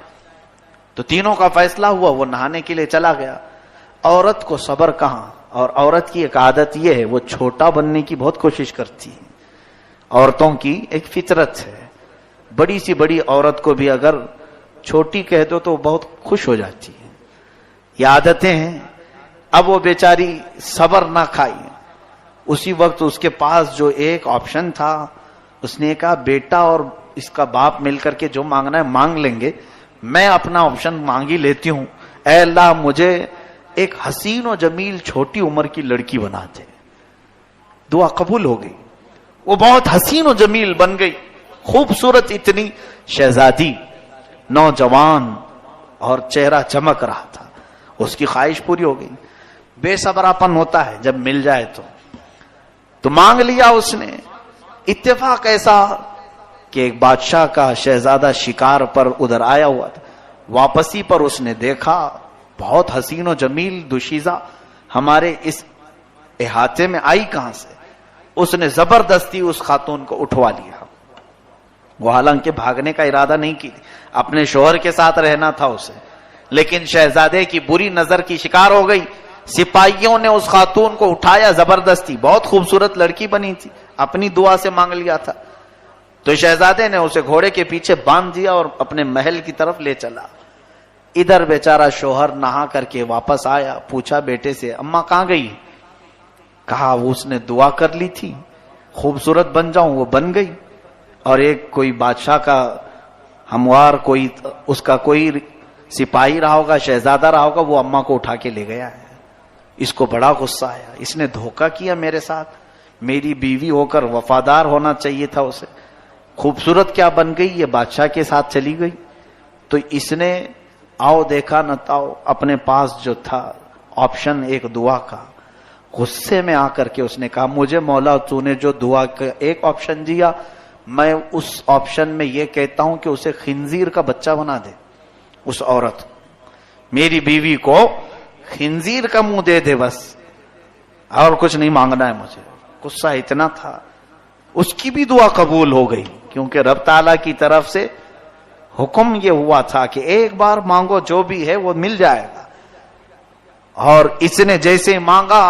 تو تینوں کا فیصلہ ہوا. وہ نہانے کے لیے چلا گیا. عورت کو صبر کہاں, اور عورت کی ایک عادت یہ ہے, وہ چھوٹا بننے کی بہت کوشش کرتی ہے. عورتوں کی ایک فطرت ہے, بڑی سی بڑی عورت کو بھی اگر چھوٹی کہہ دو تو بہت خوش ہو جاتی ہے. یہ عادتیں ہیں. اب وہ بیچاری صبر نہ کھائی. اسی وقت اس کے پاس جو ایک آپشن تھا, اس نے کہا بیٹا اور اس کا باپ مل کر کے جو مانگنا ہے مانگ لیں گے, میں اپنا آپشن مانگ ہی لیتی ہوں. اے اللہ مجھے ایک حسین و جمیل چھوٹی عمر کی لڑکی بنا دے. دعا قبول ہو گئی. وہ بہت حسین و جمیل بن گئی, خوبصورت اتنی شہزادی, نوجوان, اور چہرہ چمک رہا تھا. اس کی خواہش پوری ہو گئی. بے صبراپن ہوتا ہے جب مل جائے تو مانگ لیا اس نے. اتفاق ایسا کہ ایک بادشاہ کا شہزادہ شکار پر ادھر آیا ہوا تھا. واپسی پر اس نے دیکھا بہت حسین و جمیل دوشیزہ ہمارے اس احاطے میں آئی کہاں سے. اس نے زبردستی اس خاتون کو اٹھوا لیا. وہ حالانکہ بھاگنے کا ارادہ نہیں کی, اپنے شوہر کے ساتھ رہنا تھا اسے, لیکن شہزادے کی بری نظر کی شکار ہو گئی. سپاہیوں نے اس خاتون کو اٹھایا زبردستی. بہت خوبصورت لڑکی بنی تھی, اپنی دعا سے مانگ لیا تھا. تو شہزادے نے اسے گھوڑے کے پیچھے باندھ دیا اور اپنے محل کی طرف لے چلا. ادھر بیچارہ شوہر نہا کر کے واپس آیا. پوچھا بیٹے سے, اماں کہاں گئی؟ کہا وہ اس نے دعا کر لی تھی خوبصورت بن جاؤں, وہ بن گئی. اور ایک کوئی بادشاہ کا ہموار, کوئی اس کا کوئی سپاہی رہا ہوگا, شہزادہ رہا ہوگا, وہ اماں کو اٹھا کے لے گیا ہے. اس کو بڑا غصہ آیا. اس نے دھوکہ کیا میرے ساتھ. میری بیوی ہو کر وفادار ہونا چاہیے تھا اسے. خوبصورت کیا بن گئی, یہ بادشاہ کے ساتھ چلی گئی. تو اس نے آؤ دیکھا نہ تاؤ, اپنے پاس جو تھا آپشن ایک دعا کا, غصے میں آ کر کے اس نے کہا مجھے مولا تو نے جو دعا کا ایک آپشن دیا, میں اس آپشن میں یہ کہتا ہوں کہ اسے خنزیر کا بچہ بنا دے. اس عورت میری بیوی کو خنزیر کا منہ دے دے بس, اور کچھ نہیں مانگنا ہے مجھے. غصہ اتنا تھا. اس کی بھی دعا قبول ہو گئی, کیونکہ رب تعالیٰ کی طرف سے حکم یہ ہوا تھا کہ ایک بار مانگو, جو بھی ہے وہ مل جائے گا. اور اس نے جیسے مانگا,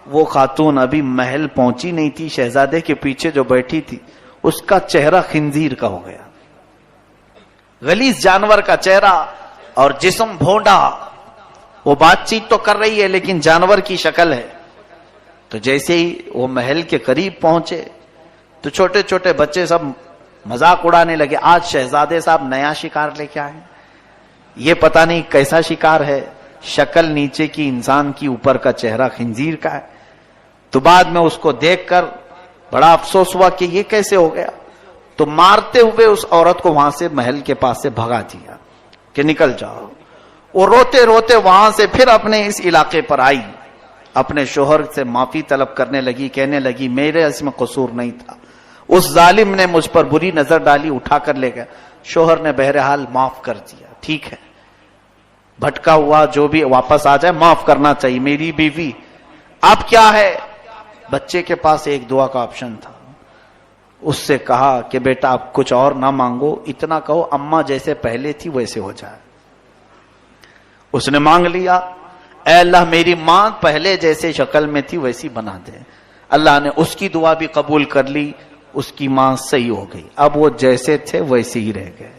وہ خاتون ابھی محل پہنچی نہیں تھی, شہزادے کے پیچھے جو بیٹھی تھی اس کا چہرہ خنزیر کا ہو گیا. غلیظ جانور کا چہرہ اور جسم بھونڈا. وہ بات چیت تو کر رہی ہے لیکن جانور کی شکل ہے. تو جیسے ہی وہ محل کے قریب پہنچے تو چھوٹے چھوٹے بچے سب مذاق اڑانے لگے. آج شہزادے صاحب نیا شکار لے کے آئے, یہ پتہ نہیں کیسا شکار ہے. شکل نیچے کی انسان کی, اوپر کا چہرہ خنزیر کا ہے. تو بعد میں اس کو دیکھ کر بڑا افسوس ہوا کہ یہ کیسے ہو گیا. تو مارتے ہوئے اس عورت کو وہاں سے محل کے پاس سے بھگا دیا کہ نکل جاؤ. وہ روتے روتے وہاں سے پھر اپنے اس علاقے پر آئی, اپنے شوہر سے معافی طلب کرنے لگی, کہنے لگی میرے اس میں قصور نہیں تھا, اس ظالم نے مجھ پر بری نظر ڈالی, اٹھا کر لے گیا. شوہر نے بہرحال معاف کر دیا, ٹھیک ہے بھٹکا ہوا جو بھی واپس آ جائے, معاف کرنا چاہیے, میری بیوی. اب کیا ہے, بچے کے پاس ایک دعا کا آپشن تھا. اس سے کہا کہ بیٹا آپ کچھ اور نہ مانگو, اتنا کہو اماں جیسے پہلے تھی ویسے ہو جائے. اس نے مانگ لیا, اے اللہ میری ماں پہلے جیسے شکل میں تھی ویسی بنا دے. اللہ نے اس کی دعا بھی قبول کر لی, اس کی ماں صحیح ہو گئی. اب وہ جیسے تھے ویسے ہی رہ گئے.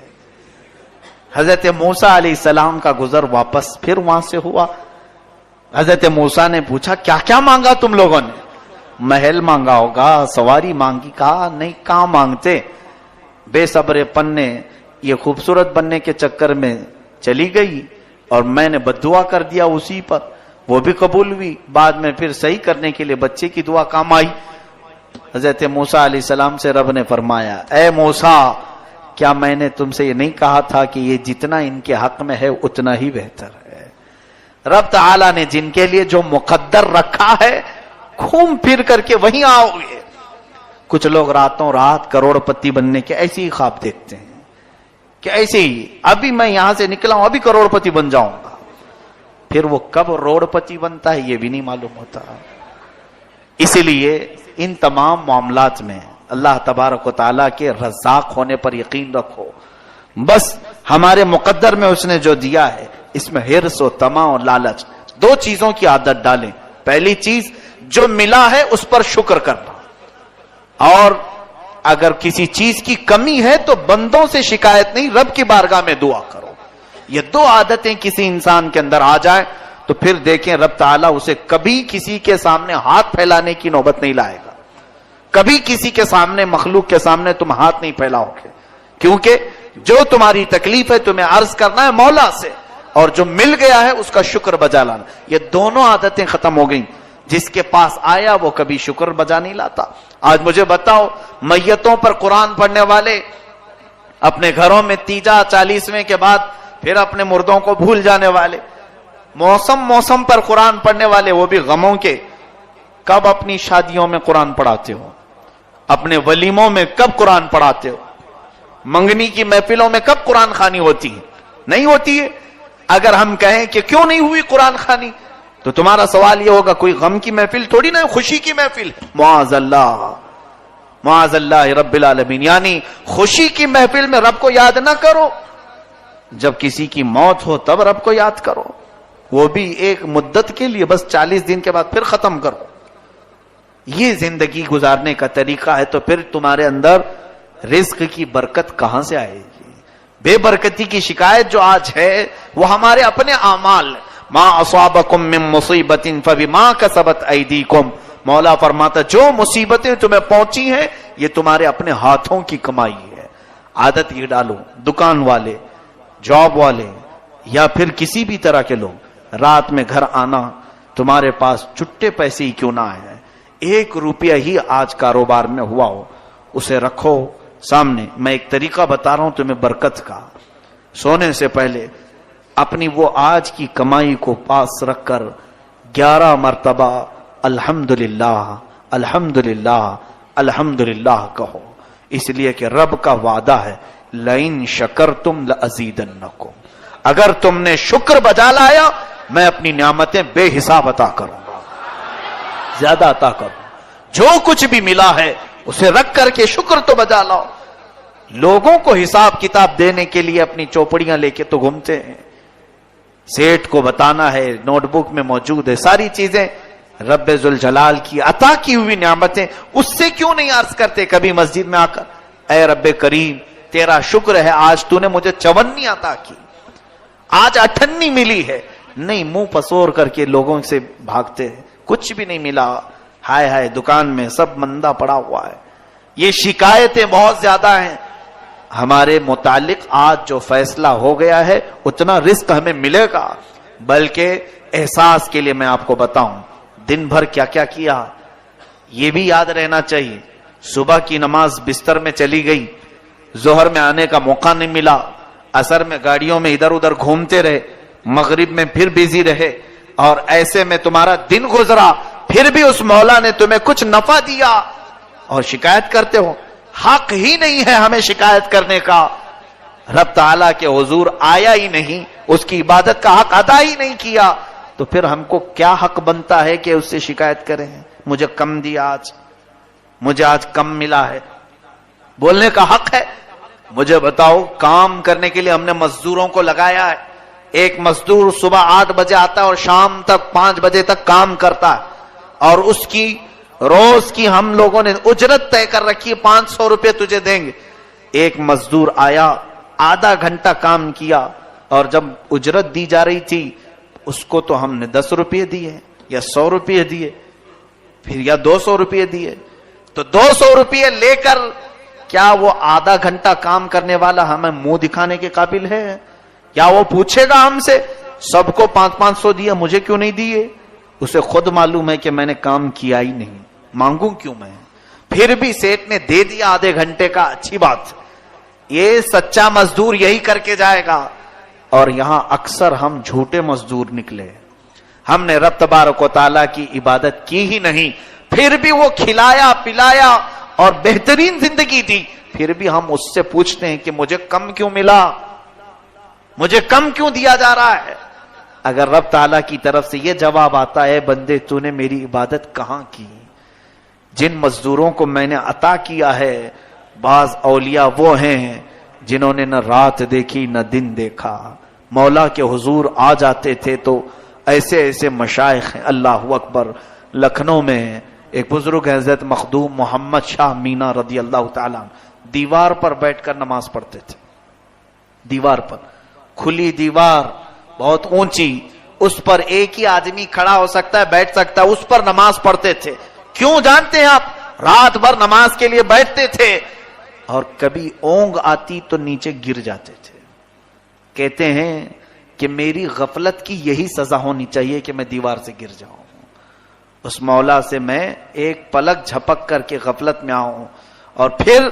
حضرت موسیٰ علیہ السلام کا گزر واپس پھر وہاں سے ہوا. حضرت موسیٰ نے پوچھا کیا کیا مانگا تم لوگوں نے؟ محل مانگا ہوگا, سواری مانگی. کہا نہیں, کہاں مانگتے. بے صبر پن نے یہ خوبصورت بننے کے چکر میں چلی گئی اور میں نے بددعا کر دیا اسی پر, وہ بھی قبول ہوئی. بعد میں پھر صحیح کرنے کے لیے بچے کی دعا کام آئی. حضرت موسیٰ علیہ السلام سے رب نے فرمایا, اے موسیٰ کیا میں نے تم سے یہ نہیں کہا تھا کہ یہ جتنا ان کے حق میں ہے اتنا ہی بہتر ہے. رب تعالیٰ نے جن کے لیے جو مقدر رکھا ہے گھوم پھر کر کے وہیں آؤ گے. کچھ لوگ راتوں رات کروڑپتی بننے کے ایسے ہی خواب دیکھتے ہیں کہ ایسے ہی ابھی میں یہاں سے نکلا ہوں ابھی کروڑپتی بن جاؤں گا، پھر وہ کب روڑپتی بنتا ہے یہ بھی نہیں معلوم ہوتا. اسی لیے ان تمام معاملات میں اللہ تبارک و تعالیٰ کے رزاق ہونے پر یقین رکھو. بس ہمارے مقدر میں اس نے جو دیا ہے اس میں حرص و طمع و لالچ دو چیزوں کی عادت ڈالیں. پہلی چیز جو ملا ہے اس پر شکر کرنا، اور اگر کسی چیز کی کمی ہے تو بندوں سے شکایت نہیں، رب کی بارگاہ میں دعا کرو. یہ دو عادتیں کسی انسان کے اندر آ جائیں تو پھر دیکھیں رب تعالیٰ اسے کبھی کسی کے سامنے ہاتھ پھیلانے کی نوبت نہیں لائے گا. کبھی کسی کے سامنے، مخلوق کے سامنے تم ہاتھ نہیں پھیلاؤ گے، کیونکہ جو تمہاری تکلیف ہے تمہیں عرض کرنا ہے مولا سے، اور جو مل گیا ہے اس کا شکر بجا لانا. یہ دونوں عادتیں ختم ہو گئیں. جس کے پاس آیا وہ کبھی شکر بجا نہیں لاتا. آج مجھے بتاؤ، میتوں پر قرآن پڑھنے والے اپنے گھروں میں تیجا 40ویں کے بعد پھر اپنے مردوں کو بھول جانے والے، موسم پر قرآن پڑھنے والے وہ بھی غموں کے، کب اپنی شادیوں میں قرآن پڑھاتے ہو؟ اپنے ولیموں میں کب قرآن پڑھاتے ہو؟ منگنی کی محفلوں میں کب قرآن خوانی ہوتی ہے؟ نہیں ہوتی ہے. اگر ہم کہیں کہ کیوں نہیں ہوئی قرآن خوانی تو تمہارا سوال یہ ہوگا کوئی غم کی محفل تھوڑی نہ، خوشی کی محفل. معاذ اللہ رب العالمین. یعنی خوشی کی محفل میں رب کو یاد نہ کرو، جب کسی کی موت ہو تب رب کو یاد کرو، وہ بھی ایک مدت کے لیے، بس 40 دن کے بعد پھر ختم کرو. یہ زندگی گزارنے کا طریقہ ہے تو پھر تمہارے اندر رزق کی برکت کہاں سے آئے گی؟ بے برکتی کی شکایت جو آج ہے وہ ہمارے اپنے اعمال. ما اصابکم من مصیبت فبما کسبت ایدیکم، مولا فرماتا جو مصیبتیں تمہیں پہنچی ہیں یہ تمہارے اپنے ہاتھوں کی کمائی ہے. عادت یہ ڈالو، دکان والے، جاب والے یا پھر کسی بھی طرح کے لوگ، رات میں گھر آنا، تمہارے پاس چھٹے پیسے ہی کیوں نہ آئے، 1 روپیہ ہی آج کاروبار میں ہوا ہو اسے رکھو سامنے. میں ایک طریقہ بتا رہا ہوں تمہیں برکت کا. سونے سے پہلے اپنی وہ آج کی کمائی کو پاس رکھ کر 11 مرتبہ الحمدللہ الحمدللہ الحمدللہ کہو، اس لیے کہ رب کا وعدہ ہے لئن شکرتم لازیدنکم، اگر تم نے شکر بجا لایا میں اپنی نعمتیں بے حساب عطا کروں گا، زیادہ عطا کروں. جو کچھ بھی ملا ہے اسے رکھ کر کے شکر تو بجا لاؤ. لوگوں کو حساب کتاب دینے کے لیے اپنی چوپڑیاں لے کے تو گھومتے ہیں، سیٹ کو بتانا ہے، نوٹ بک میں موجود ہے ساری چیزیں. رب ذوالجلال کی عطا کی ہوئی نعمتیں اس سے کیوں نہیں عرض کرتے کبھی مسجد میں آ کر، اے رب کریم تیرا شکر ہے آج تو نے مجھے 54 عطا کی، آج 58 ملی ہے. نہیں، منہ پسور کر کے لوگوں سے بھاگتے ہیں، کچھ بھی نہیں ملا، ہائے ہائے دکان میں سب مندہ پڑا ہوا ہے. یہ شکایتیں بہت زیادہ ہیں. ہمارے متعلق آج جو فیصلہ ہو گیا ہے اتنا رزق ہمیں ملے گا. بلکہ احساس کے لیے میں آپ کو بتاؤں دن بھر کیا کیا کیا یہ بھی یاد رہنا چاہیے. صبح کی نماز بستر میں چلی گئی، ظہر میں آنے کا موقع نہیں ملا، عصر میں گاڑیوں میں ادھر ادھر گھومتے رہے، مغرب میں پھر بیزی رہے، اور ایسے میں تمہارا دن گزرا، پھر بھی اس مولا نے تمہیں کچھ نفع دیا اور شکایت کرتے ہو. حق ہی نہیں ہے ہمیں شکایت کرنے کا. رب تعالیٰ کے حضور آیا ہی نہیں، اس کی عبادت کا حق ادا ہی نہیں کیا، تو پھر ہم کو کیا حق بنتا ہے کہ اس سے شکایت کریں؟ مجھے کم دیا، آج مجھے آج کم ملا ہے، بولنے کا حق ہے. مجھے بتاؤ کام کرنے کے لیے ہم نے مزدوروں کو لگایا ہے. ایک مزدور صبح 8 بجے آتا ہے اور شام تک 5 بجے تک کام کرتا ہے، اور اس کی روز کی ہم لوگوں نے اجرت طے کر رکھی ہے، 500 روپے تجھے دیں گے. ایک مزدور آیا، آدھا گھنٹہ کام کیا، اور جب اجرت دی جا رہی تھی اس کو تو ہم نے 10 روپے دیے یا 100 روپے دیے، پھر یا 200 روپے دیے. تو 200 روپے لے کر کیا وہ آدھا گھنٹہ کام کرنے والا ہمیں منہ دکھانے کے قابل ہے؟ کیا وہ پوچھے گا ہم سے سب کو 500 دیے مجھے کیوں نہیں دیے؟ اسے خود معلوم ہے کہ میں نے کام کیا ہی نہیں، مانگوں کیوں میں؟ پھر بھی سیٹ نے دے دیا آدھے گھنٹے کا، اچھی بات. یہ سچا مزدور یہی کر کے جائے گا. اور یہاں اکثر ہم جھوٹے مزدور نکلے. ہم نے رب تبارک و تعالیٰ کی عبادت کی ہی نہیں، پھر بھی وہ کھلایا پلایا اور بہترین زندگی تھی، پھر بھی ہم اس سے پوچھتے ہیں کہ مجھے کم کیوں ملا، مجھے کم کیوں دیا جا رہا ہے؟ اگر رب تعالیٰ کی طرف سے یہ جواب آتا ہے بندے تو نے میری عبادت کہاں کی؟ جن مزدوروں کو میں نے عطا کیا ہے، بعض اولیاء وہ ہیں جنہوں نے نہ رات دیکھی نہ دن دیکھا، مولا کے حضور آ جاتے تھے تو ایسے ایسے مشائخ ہیں، اللہ اکبر۔ لکھنؤ میں ایک بزرگ حضرت مخدوم محمد شاہ مینا رضی اللہ تعالیٰ دیوار پر بیٹھ کر نماز پڑھتے تھے، دیوار پر، کھلی دیوار بہت اونچی، اس پر ایک ہی آدمی کھڑا ہو سکتا ہے، بیٹھ سکتا ہے، اس پر نماز پڑھتے تھے۔ کیوں جانتے ہیں آپ؟ رات بھر نماز کے لیے بیٹھتے تھے اور کبھی اونگ آتی تو نیچے گر جاتے تھے۔ کہتے ہیں کہ میری غفلت کی یہی سزا ہونی چاہیے کہ میں دیوار سے گر جاؤں، اس مولا سے میں ایک پلک جھپک کر کے غفلت میں آؤں۔ اور پھر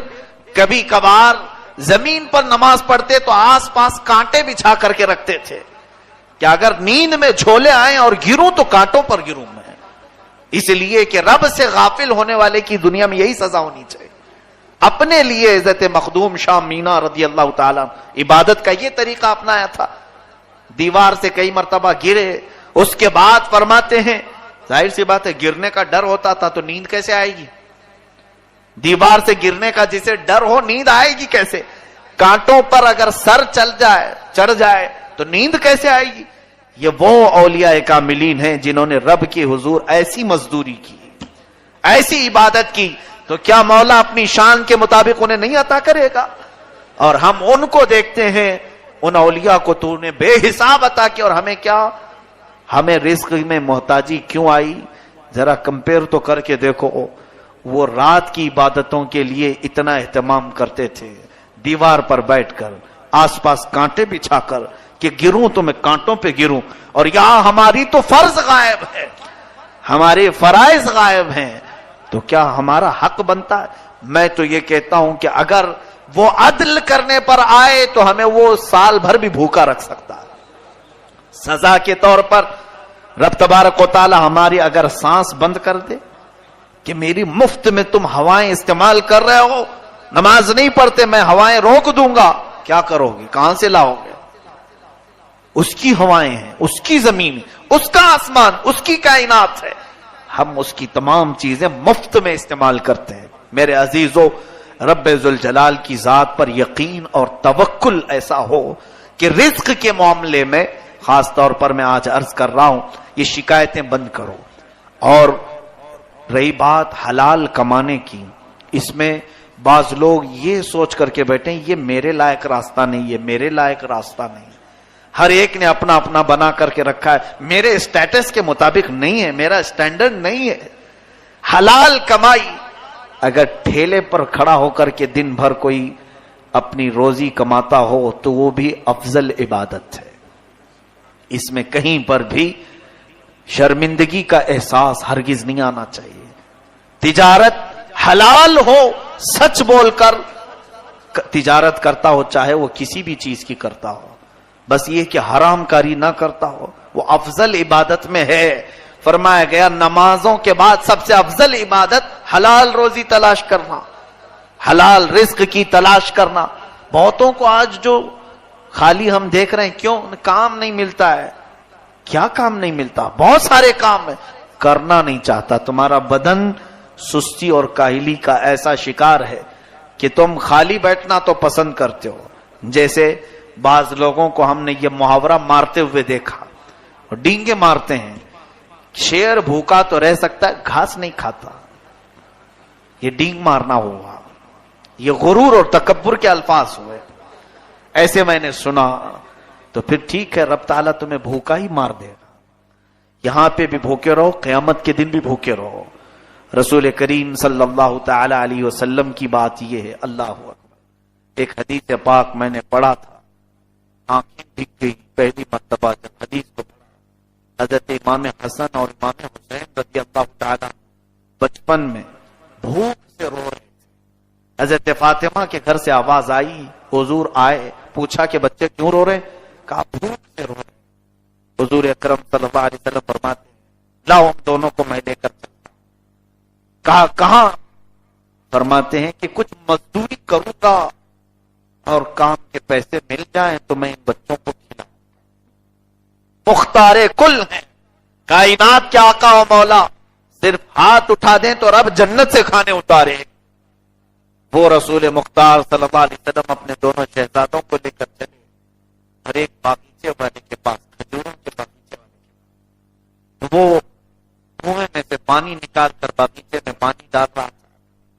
کبھی کبھار زمین پر نماز پڑھتے تو آس پاس کانٹے بچھا کر کے رکھتے تھے کہ اگر نیند میں جھولے آئیں اور گروں تو کانٹوں پر گروں میں، اس لیے کہ رب سے غافل ہونے والے کی دنیا میں یہی سزا ہونی چاہیے۔ اپنے لیے حضرت مخدوم شاہ مینا رضی اللہ تعالیٰ عبادت کا یہ طریقہ اپنایا تھا، دیوار سے کئی مرتبہ گرے، اس کے بعد فرماتے ہیں ظاہر سی بات ہے گرنے کا ڈر ہوتا تھا تو نیند کیسے آئے گی؟ دیوار سے گرنے کا جسے ڈر ہو نیند آئے گی کیسے؟ کانٹوں پر اگر سر چڑھ جائے تو نیند کیسے آئے گی؟ یہ وہ اولیاء کاملین ہیں جنہوں نے رب کے حضور ایسی مزدوری کی، ایسی عبادت کی، تو کیا مولا اپنی شان کے مطابق انہیں نہیں عطا کرے گا؟ اور ہم ان کو دیکھتے ہیں، ان اولیاء کو تو نے بے حساب عطا کیا، اور ہمیں کیا؟ ہمیں رزق میں محتاجی کیوں آئی؟ ذرا کمپیئر تو کر کے دیکھو، وہ رات کی عبادتوں کے لیے اتنا اہتمام کرتے تھے، دیوار پر بیٹھ کر، آس پاس کانٹے بچھا کر کہ گروں تو میں کانٹوں پہ گروں، اور یہاں ہماری تو فرض غائب ہے، ہمارے فرائض غائب ہیں، تو کیا ہمارا حق بنتا ہے؟ میں تو یہ کہتا ہوں کہ اگر وہ عدل کرنے پر آئے تو ہمیں وہ سال بھر بھی بھوکا رکھ سکتا ہے۔ سزا کے طور پر رب تبارک و تعالی ہماری اگر سانس بند کر دے کہ میری مفت میں تم ہوائیں استعمال کر رہے ہو، نماز نہیں پڑھتے، میں ہوائیں روک دوں گا، کیا کرو گے؟ کہاں سے لاؤ گے؟ اس کی ہوائیں ہیں، اس کی زمین، اس کا آسمان، اس کی کائنات ہے، ہم اس کی تمام چیزیں مفت میں استعمال کرتے ہیں۔ میرے عزیزو، رب ذوالجلال کی ذات پر یقین اور توکل ایسا ہو کہ رزق کے معاملے میں خاص طور پر میں آج عرض کر رہا ہوں، یہ شکایتیں بند کرو۔ اور رہی بات حلال کمانے کی، اس میں بعض لوگ یہ سوچ کر کے بیٹھے ہیں یہ میرے لائق راستہ نہیں، یہ میرے لائق راستہ نہیں، ہر ایک نے اپنا اپنا بنا کر کے رکھا ہے، میرے اسٹیٹس کے مطابق نہیں ہے، میرا اسٹینڈرڈ نہیں ہے۔ حلال کمائی، اگر ٹھیلے پر کھڑا ہو کر کے دن بھر کوئی اپنی روزی کماتا ہو تو وہ بھی افضل عبادت ہے، اس میں کہیں پر بھی شرمندگی کا احساس ہرگز نہیں آنا چاہیے۔ تجارت حلال ہو، سچ بول کر تجارت کرتا ہو، چاہے وہ کسی بھی چیز کی کرتا ہو، بس یہ کہ حرام کاری نہ کرتا ہو، وہ افضل عبادت میں ہے۔ فرمایا گیا نمازوں کے بعد سب سے افضل عبادت حلال روزی تلاش کرنا، حلال رزق کی تلاش کرنا۔ بہتوں کو آج جو خالی ہم دیکھ رہے ہیں، کیوں؟ کام نہیں ملتا ہے۔ کیا کام نہیں ملتا؟ بہت سارے کام ہیں، کرنا نہیں چاہتا۔ تمہارا بدن سستی اور کاہلی کا ایسا شکار ہے کہ تم خالی بیٹھنا تو پسند کرتے ہو۔ جیسے بعض لوگوں کو ہم نے یہ محاورہ مارتے ہوئے دیکھا، اور ڈینگے مارتے ہیں، شیر بھوکا تو رہ سکتا ہے، گھاس نہیں کھاتا، یہ ڈینگ مارنا ہوا، یہ غرور اور تکبر کے الفاظ ہوئے۔ ایسے میں نے سنا، تو پھر ٹھیک ہے، رب تعالیٰ تمہیں بھوکا ہی مار دے گا، یہاں پہ بھی بھوکے رہو، قیامت کے دن بھی بھوکے رہو۔ رسول کریم صلی اللہ تعالی علیہ وسلم کی بات یہ ہے، اللہ اکبر۔ ایک حدیث پاک میں نے پڑھا تھا، آنکھیں بھیگ گئی پہلی مرتبہ جب حدیث کو پڑھا۔ حضرت امام حسن اور امام حسین رضی اللہ تعالی بچپن میں بھوک سے رو رہے تھے۔ حضرت فاطمہ کے گھر سے آواز آئی، حضور آئے، پوچھا کہ بچے کیوں رو رہے؟ کہا بھوک سے رو رہے۔ حضور اکرم صلی اللہ علیہ وسلم فرماتے ہیں لاؤ ہم دونوں کو میں لے کر چلتا ہوں۔ کہا کہاں؟ فرماتے ہیں کہ کچھ مزدوری کروں گا اور کام کے پیسے مل جائیں تو میں ان بچوں کو کھلاؤں. مختار کل ہیں، کائنات کے آقا و مولا، صرف ہاتھ اٹھا دیں تو رب جنت سے کھانے اتارے. وہ رسول مختار صلی اللہ علیہ وسلم اپنے دونوں شہزادوں کو لے کر چلے ہر ایک باغیچے والے کے پاس، کھجوروں کے باغیچے والے کے پاس. وہ کنویں میں سے پانی نکال کر باغیچے میں پانی ڈال رہا تھا.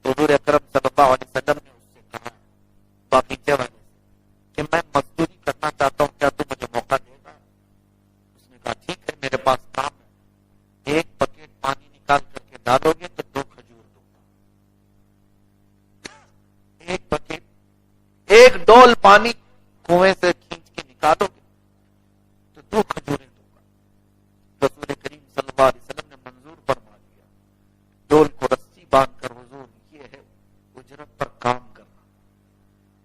حضور اکرم صلی اللہ علیہ وسلم نے اس سے کہا باغیچے والے سے کہ میں مزدوری کرنا چاہتا ہوں، کیا تو مجھے موقع دے گا؟ اس نے کہا ٹھیک ہے، میرے پاس کام ہے، ایک بکیٹ پانی نکال کر کے ڈالو گے تو 2 کھجور دوں گا. ایک بکیٹ، ایک ڈول پانی کنویں سے کھینچ کے نکالو گے تو 2 کھجوریں دوں گا. رسول کریم صلی اللہ علیہ وسلم نے منظور فرما دیا. ڈول کو رسی باندھ کر حضور یہ ہے اجرت پر کام کرنا.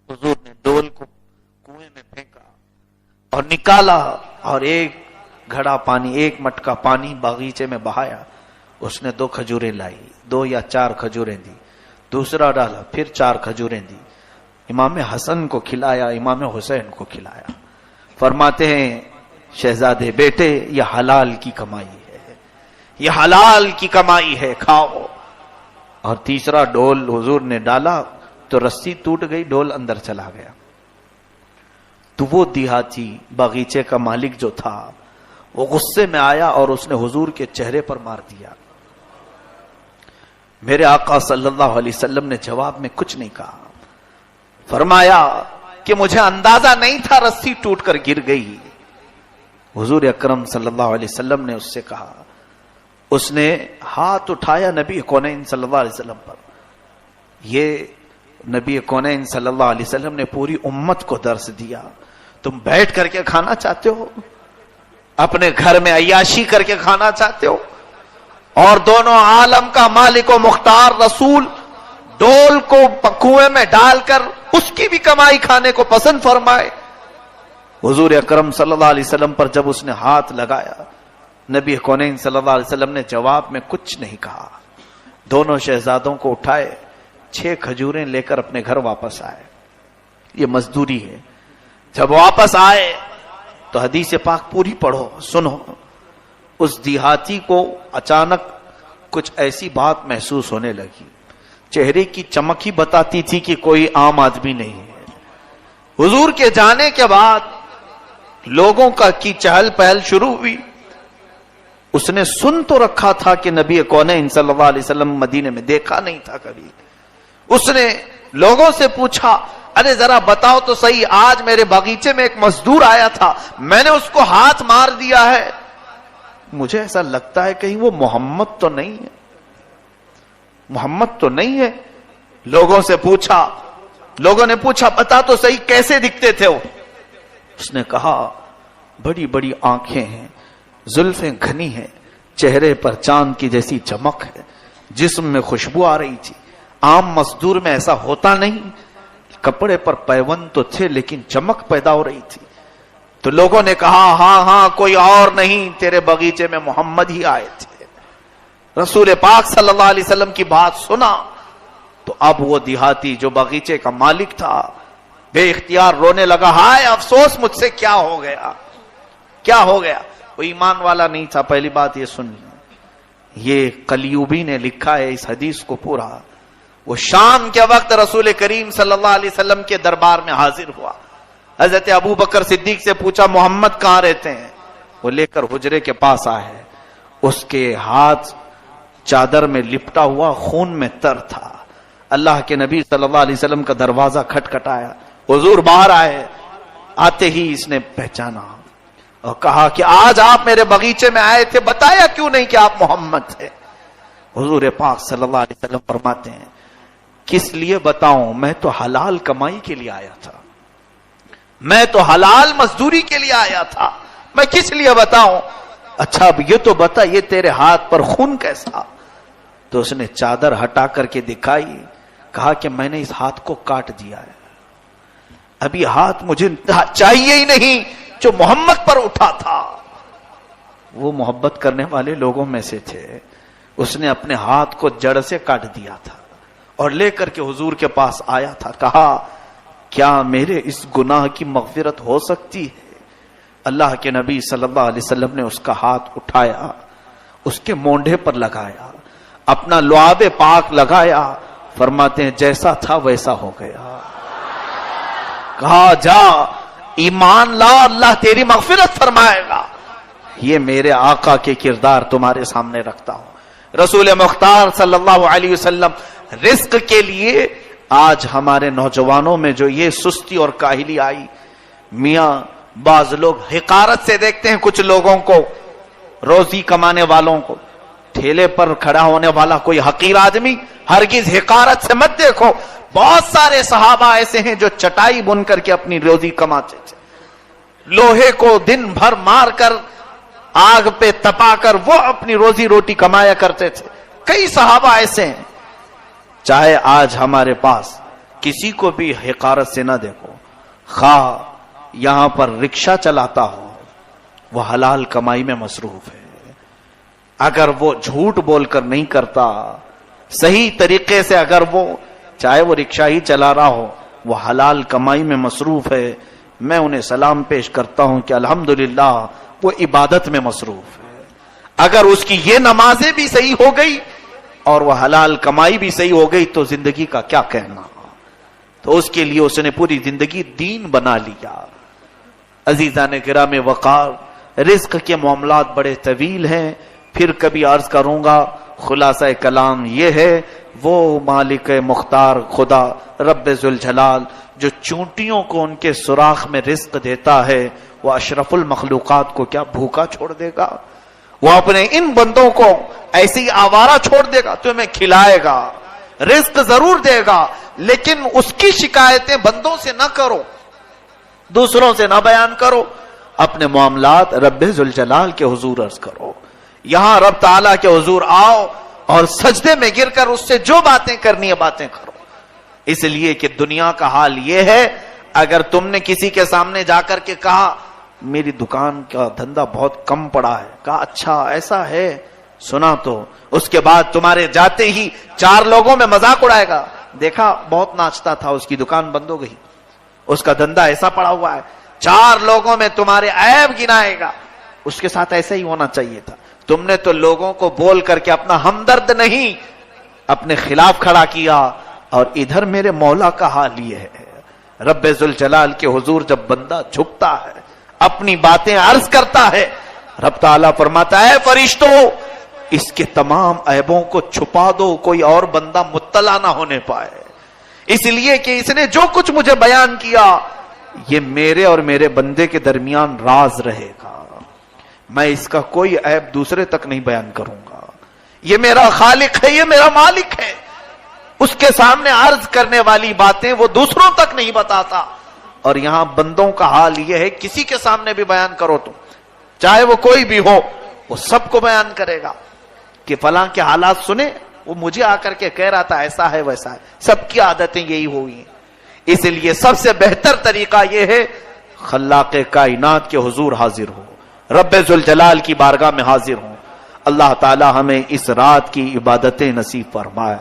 حضور نے ڈول کو کنویں میں پھینکا اور نکالا اور ایک گھڑا پانی، ایک مٹکا پانی باغیچے میں بہایا. اس نے 2 کھجوریں لائی، 2 یا 4 کھجوریں دی. دوسرا ڈالا، پھر 4 کھجوریں دی. امام حسن کو کھلایا، امام حسین کو کھلایا. فرماتے ہیں شہزادے بیٹے یہ حلال کی کمائی ہے، یہ حلال کی کمائی ہے، کھاؤ. اور تیسرا ڈول حضور نے ڈالا تو رسی ٹوٹ گئی، ڈول اندر چلا گیا. تو وہ دیہاتی باغیچے کا مالک جو تھا وہ غصے میں آیا اور اس نے حضور کے چہرے پر مار دیا. میرے آقا صلی اللہ علیہ وسلم نے جواب میں کچھ نہیں کہا. فرمایا کہ مجھے اندازہ نہیں تھا رسی ٹوٹ کر گر گئی. حضور اکرم صلی اللہ علیہ وسلم نے اس سے کہا، اس نے ہاتھ اٹھایا نبی کونین صلی اللہ علیہ وسلم پر. یہ نبی کونین صلی اللہ علیہ وسلم نے پوری امت کو درس دیا. تم بیٹھ کر کے کھانا چاہتے ہو، اپنے گھر میں عیاشی کر کے کھانا چاہتے ہو، اور دونوں عالم کا مالک و مختار رسول ڈول کو کنویں میں ڈال کر اس کی بھی کمائی کھانے کو پسند فرمائے. حضور اکرم صلی اللہ علیہ وسلم پر جب اس نے ہاتھ لگایا، نبی کونین صلی اللہ علیہ وسلم نے جواب میں کچھ نہیں کہا. دونوں شہزادوں کو اٹھائے، 6 کھجوریں لے کر اپنے گھر واپس آئے. یہ مزدوری ہے. جب واپس آئے تو حدیث پاک پوری پڑھو، سنو. اس دیہاتی کو اچانک کچھ ایسی بات محسوس ہونے لگی. چہرے کی چمک ہی بتاتی تھی کہ کوئی عام آدمی نہیں ہے. حضور کے جانے کے بعد لوگوں کی چہل پہل شروع ہوئی. اس نے سن تو رکھا تھا کہ نبی کونین صلی اللہ علیہ وسلم مدینے میں دیکھا نہیں تھا کبھی. اس نے لوگوں سے پوچھا، ارے ذرا بتاؤ تو صحیح، آج میرے باغیچے میں ایک مزدور آیا تھا، میں نے اس کو ہاتھ مار دیا ہے، مجھے ایسا لگتا ہے کہیں وہ محمد تو نہیں ہے، محمد تو نہیں ہے. لوگوں سے پوچھا، لوگوں نے پوچھا بتا تو صحیح کیسے دکھتے تھے وہ؟ اس نے کہا بڑی بڑی آنکھیں ہیں، زلفیں گھنی ہیں، چہرے پر چاند کی جیسی چمک ہے، جسم میں خوشبو آ رہی تھی. عام مزدور میں ایسا ہوتا نہیں. کپڑے پر پیوند تو تھے لیکن چمک پیدا ہو رہی تھی. تو لوگوں نے کہا ہاں ہاں کوئی اور نہیں، تیرے باغیچے میں محمد ہی آئے تھے. رسول پاک صلی اللہ علیہ وسلم کی بات سنا تو اب وہ دیہاتی جو باغیچے کا مالک تھا بے اختیار رونے لگا. ہائے افسوس مجھ سے کیا ہو گیا، کیا ہو گیا. وہ ایمان والا نہیں تھا. پہلی بات یہ سن، یہ قلیوبی نے لکھا ہے اس حدیث کو پورا. وہ شام کے وقت رسول کریم صلی اللہ علیہ وسلم کے دربار میں حاضر ہوا. حضرت ابو بکر صدیق سے پوچھا محمد کہاں رہتے ہیں؟ وہ لے کر حجرے کے پاس آئے. اس کے ہاتھ چادر میں لپٹا ہوا خون میں تر تھا. اللہ کے نبی صلی اللہ علیہ وسلم کا دروازہ کھٹکھٹایا. حضور باہر آئے. آتے ہی اس نے پہچانا اور کہا کہ آج آپ میرے باغیچے میں آئے تھے، بتایا کیوں نہیں کہ آپ محمد تھے؟ حضور پاک صلی اللہ علیہ وسلم فرماتے ہیں کس لیے بتاؤں، میں تو حلال کمائی کے لیے آیا تھا، میں تو حلال مزدوری کے لیے آیا تھا، میں کس لیے بتاؤں؟ اچھا اب یہ تو بتا یہ تیرے ہاتھ پر خون کیسا؟ تو اس نے چادر ہٹا کر کے دکھائی. کہا کہ میں نے اس ہاتھ کو کاٹ دیا ہے، اب یہ ہاتھ مجھے چاہیے ہی نہیں جو محمد پر اٹھا تھا. وہ محبت کرنے والے لوگوں میں سے تھے. اس نے اپنے ہاتھ کو جڑ سے کاٹ دیا تھا اور لے کر کے حضور کے پاس آیا تھا. کہا کیا میرے اس گناہ کی مغفرت ہو سکتی ہے؟ اللہ کے نبی صلی اللہ علیہ وسلم نے اس کا ہاتھ اٹھایا, اس کے مونڈھے پر لگایا, اپنا لعاب پاک لگایا, فرماتے ہیں جیسا تھا ویسا ہو گیا. کہا جا ایمان لا, اللہ تیری مغفرت فرمائے گا. یہ میرے آقا کے کردار تمہارے سامنے رکھتا ہوں. رسول مختار صلی اللہ علیہ وسلم رزق کے لیے آج ہمارے نوجوانوں میں جو یہ سستی اور کاہلی آئی, میاں بعض لوگ حقارت سے دیکھتے ہیں کچھ لوگوں کو, روزی کمانے والوں کو. ٹھیلے پر کھڑا ہونے والا کوئی حقیر آدمی ہرگز حقارت سے مت دیکھو. بہت سارے صحابہ ایسے ہیں جو چٹائی بن کر کے اپنی روزی کماتے تھے, لوہے کو دن بھر مار کر آگ پہ تپا کر وہ اپنی روزی روٹی کمایا کرتے تھے. کئی صحابہ ایسے ہیں. چاہے آج ہمارے پاس کسی کو بھی حقارت سے نہ دیکھو, خواہ یہاں پر رکشہ چلاتا ہو, وہ حلال کمائی میں مصروف ہے. اگر وہ جھوٹ بول کر نہیں کرتا, صحیح طریقے سے اگر وہ چاہے وہ رکشہ ہی چلا رہا ہو, وہ حلال کمائی میں مصروف ہے. میں انہیں سلام پیش کرتا ہوں کہ الحمدللہ وہ عبادت میں مصروف ہے. اگر اس کی یہ نمازیں بھی صحیح ہو گئی اور وہ حلال کمائی بھی صحیح ہو گئی تو زندگی کا کیا کہنا. تو اس کے لیے اس نے پوری زندگی دین بنا لیا. عزیزان کرام وقار, رزق کے معاملات بڑے طویل ہیں, پھر کبھی عرض کروں گا. خلاصہ کلام یہ ہے, وہ مالک مختار خدا رب ذوالجلال جو چونٹیوں کو ان کے سوراخ میں رزق دیتا ہے, وہ اشرف المخلوقات کو کیا بھوکا چھوڑ دے گا؟ وہ اپنے ان بندوں کو ایسی آوارہ چھوڑ دے گا؟ تمہیں کھلائے گا, رزق ضرور دے گا, لیکن اس کی شکایتیں بندوں سے نہ کرو, دوسروں سے نہ بیان کرو, اپنے معاملات رب ذوالجلال کے حضور عرض کرو. یہاں رب تعالیٰ کے حضور آؤ اور سجدے میں گر کر اس سے جو باتیں کرنی ہے باتیں کرو. اس لیے کہ دنیا کا حال یہ ہے, اگر تم نے کسی کے سامنے جا کر کے کہا میری دکان کا دھندا بہت کم پڑا ہے, کہا اچھا ایسا ہے, سنا تو اس کے بعد تمہارے جاتے ہی 4 لوگوں میں مذاق اڑائے گا, دیکھا بہت ناچتا تھا, اس کی دکان بند ہو گئی, اس کا دھندا ایسا پڑا ہوا ہے. 4 لوگوں میں تمہارے عیب گنائے گا. اس کے ساتھ ایسا ہی ہونا چاہیے تھا. تم نے تو لوگوں کو بول کر کے اپنا ہمدرد نہیں, اپنے خلاف کھڑا کیا. اور ادھر میرے مولا کا حال یہ ہے, رب ذوالجلال کے حضور جب بندہ جھکتا ہے, اپنی باتیں عرض کرتا ہے, رب تعالیٰ فرماتا ہے فرشتوں اس کے تمام عیبوں کو چھپا دو, کوئی اور بندہ مطلع نہ ہونے پائے. اس لیے کہ اس نے جو کچھ مجھے بیان کیا یہ میرے اور میرے بندے کے درمیان راز رہے گا. میں اس کا کوئی عیب دوسرے تک نہیں بیان کروں گا. یہ میرا خالق ہے, یہ میرا مالک ہے, اس کے سامنے عرض کرنے والی باتیں وہ دوسروں تک نہیں بتاتا. اور یہاں بندوں کا حال یہ ہے, کسی کے سامنے بھی بیان کرو تو چاہے وہ کوئی بھی ہو, وہ سب کو بیان کرے گا کہ فلاں کے حالات سنے, وہ مجھے آ کر کے کہہ رہا تھا ایسا ہے ویسا ہے. سب کی عادتیں یہی ہوئی ہیں. اس لیے سب سے بہتر طریقہ یہ ہے خلاق کائنات کے حضور حاضر ہو, رب ذوالجلال کی بارگاہ میں حاضر ہوں. اللہ تعالی ہمیں اس رات کی عبادتیں نصیب فرمائے.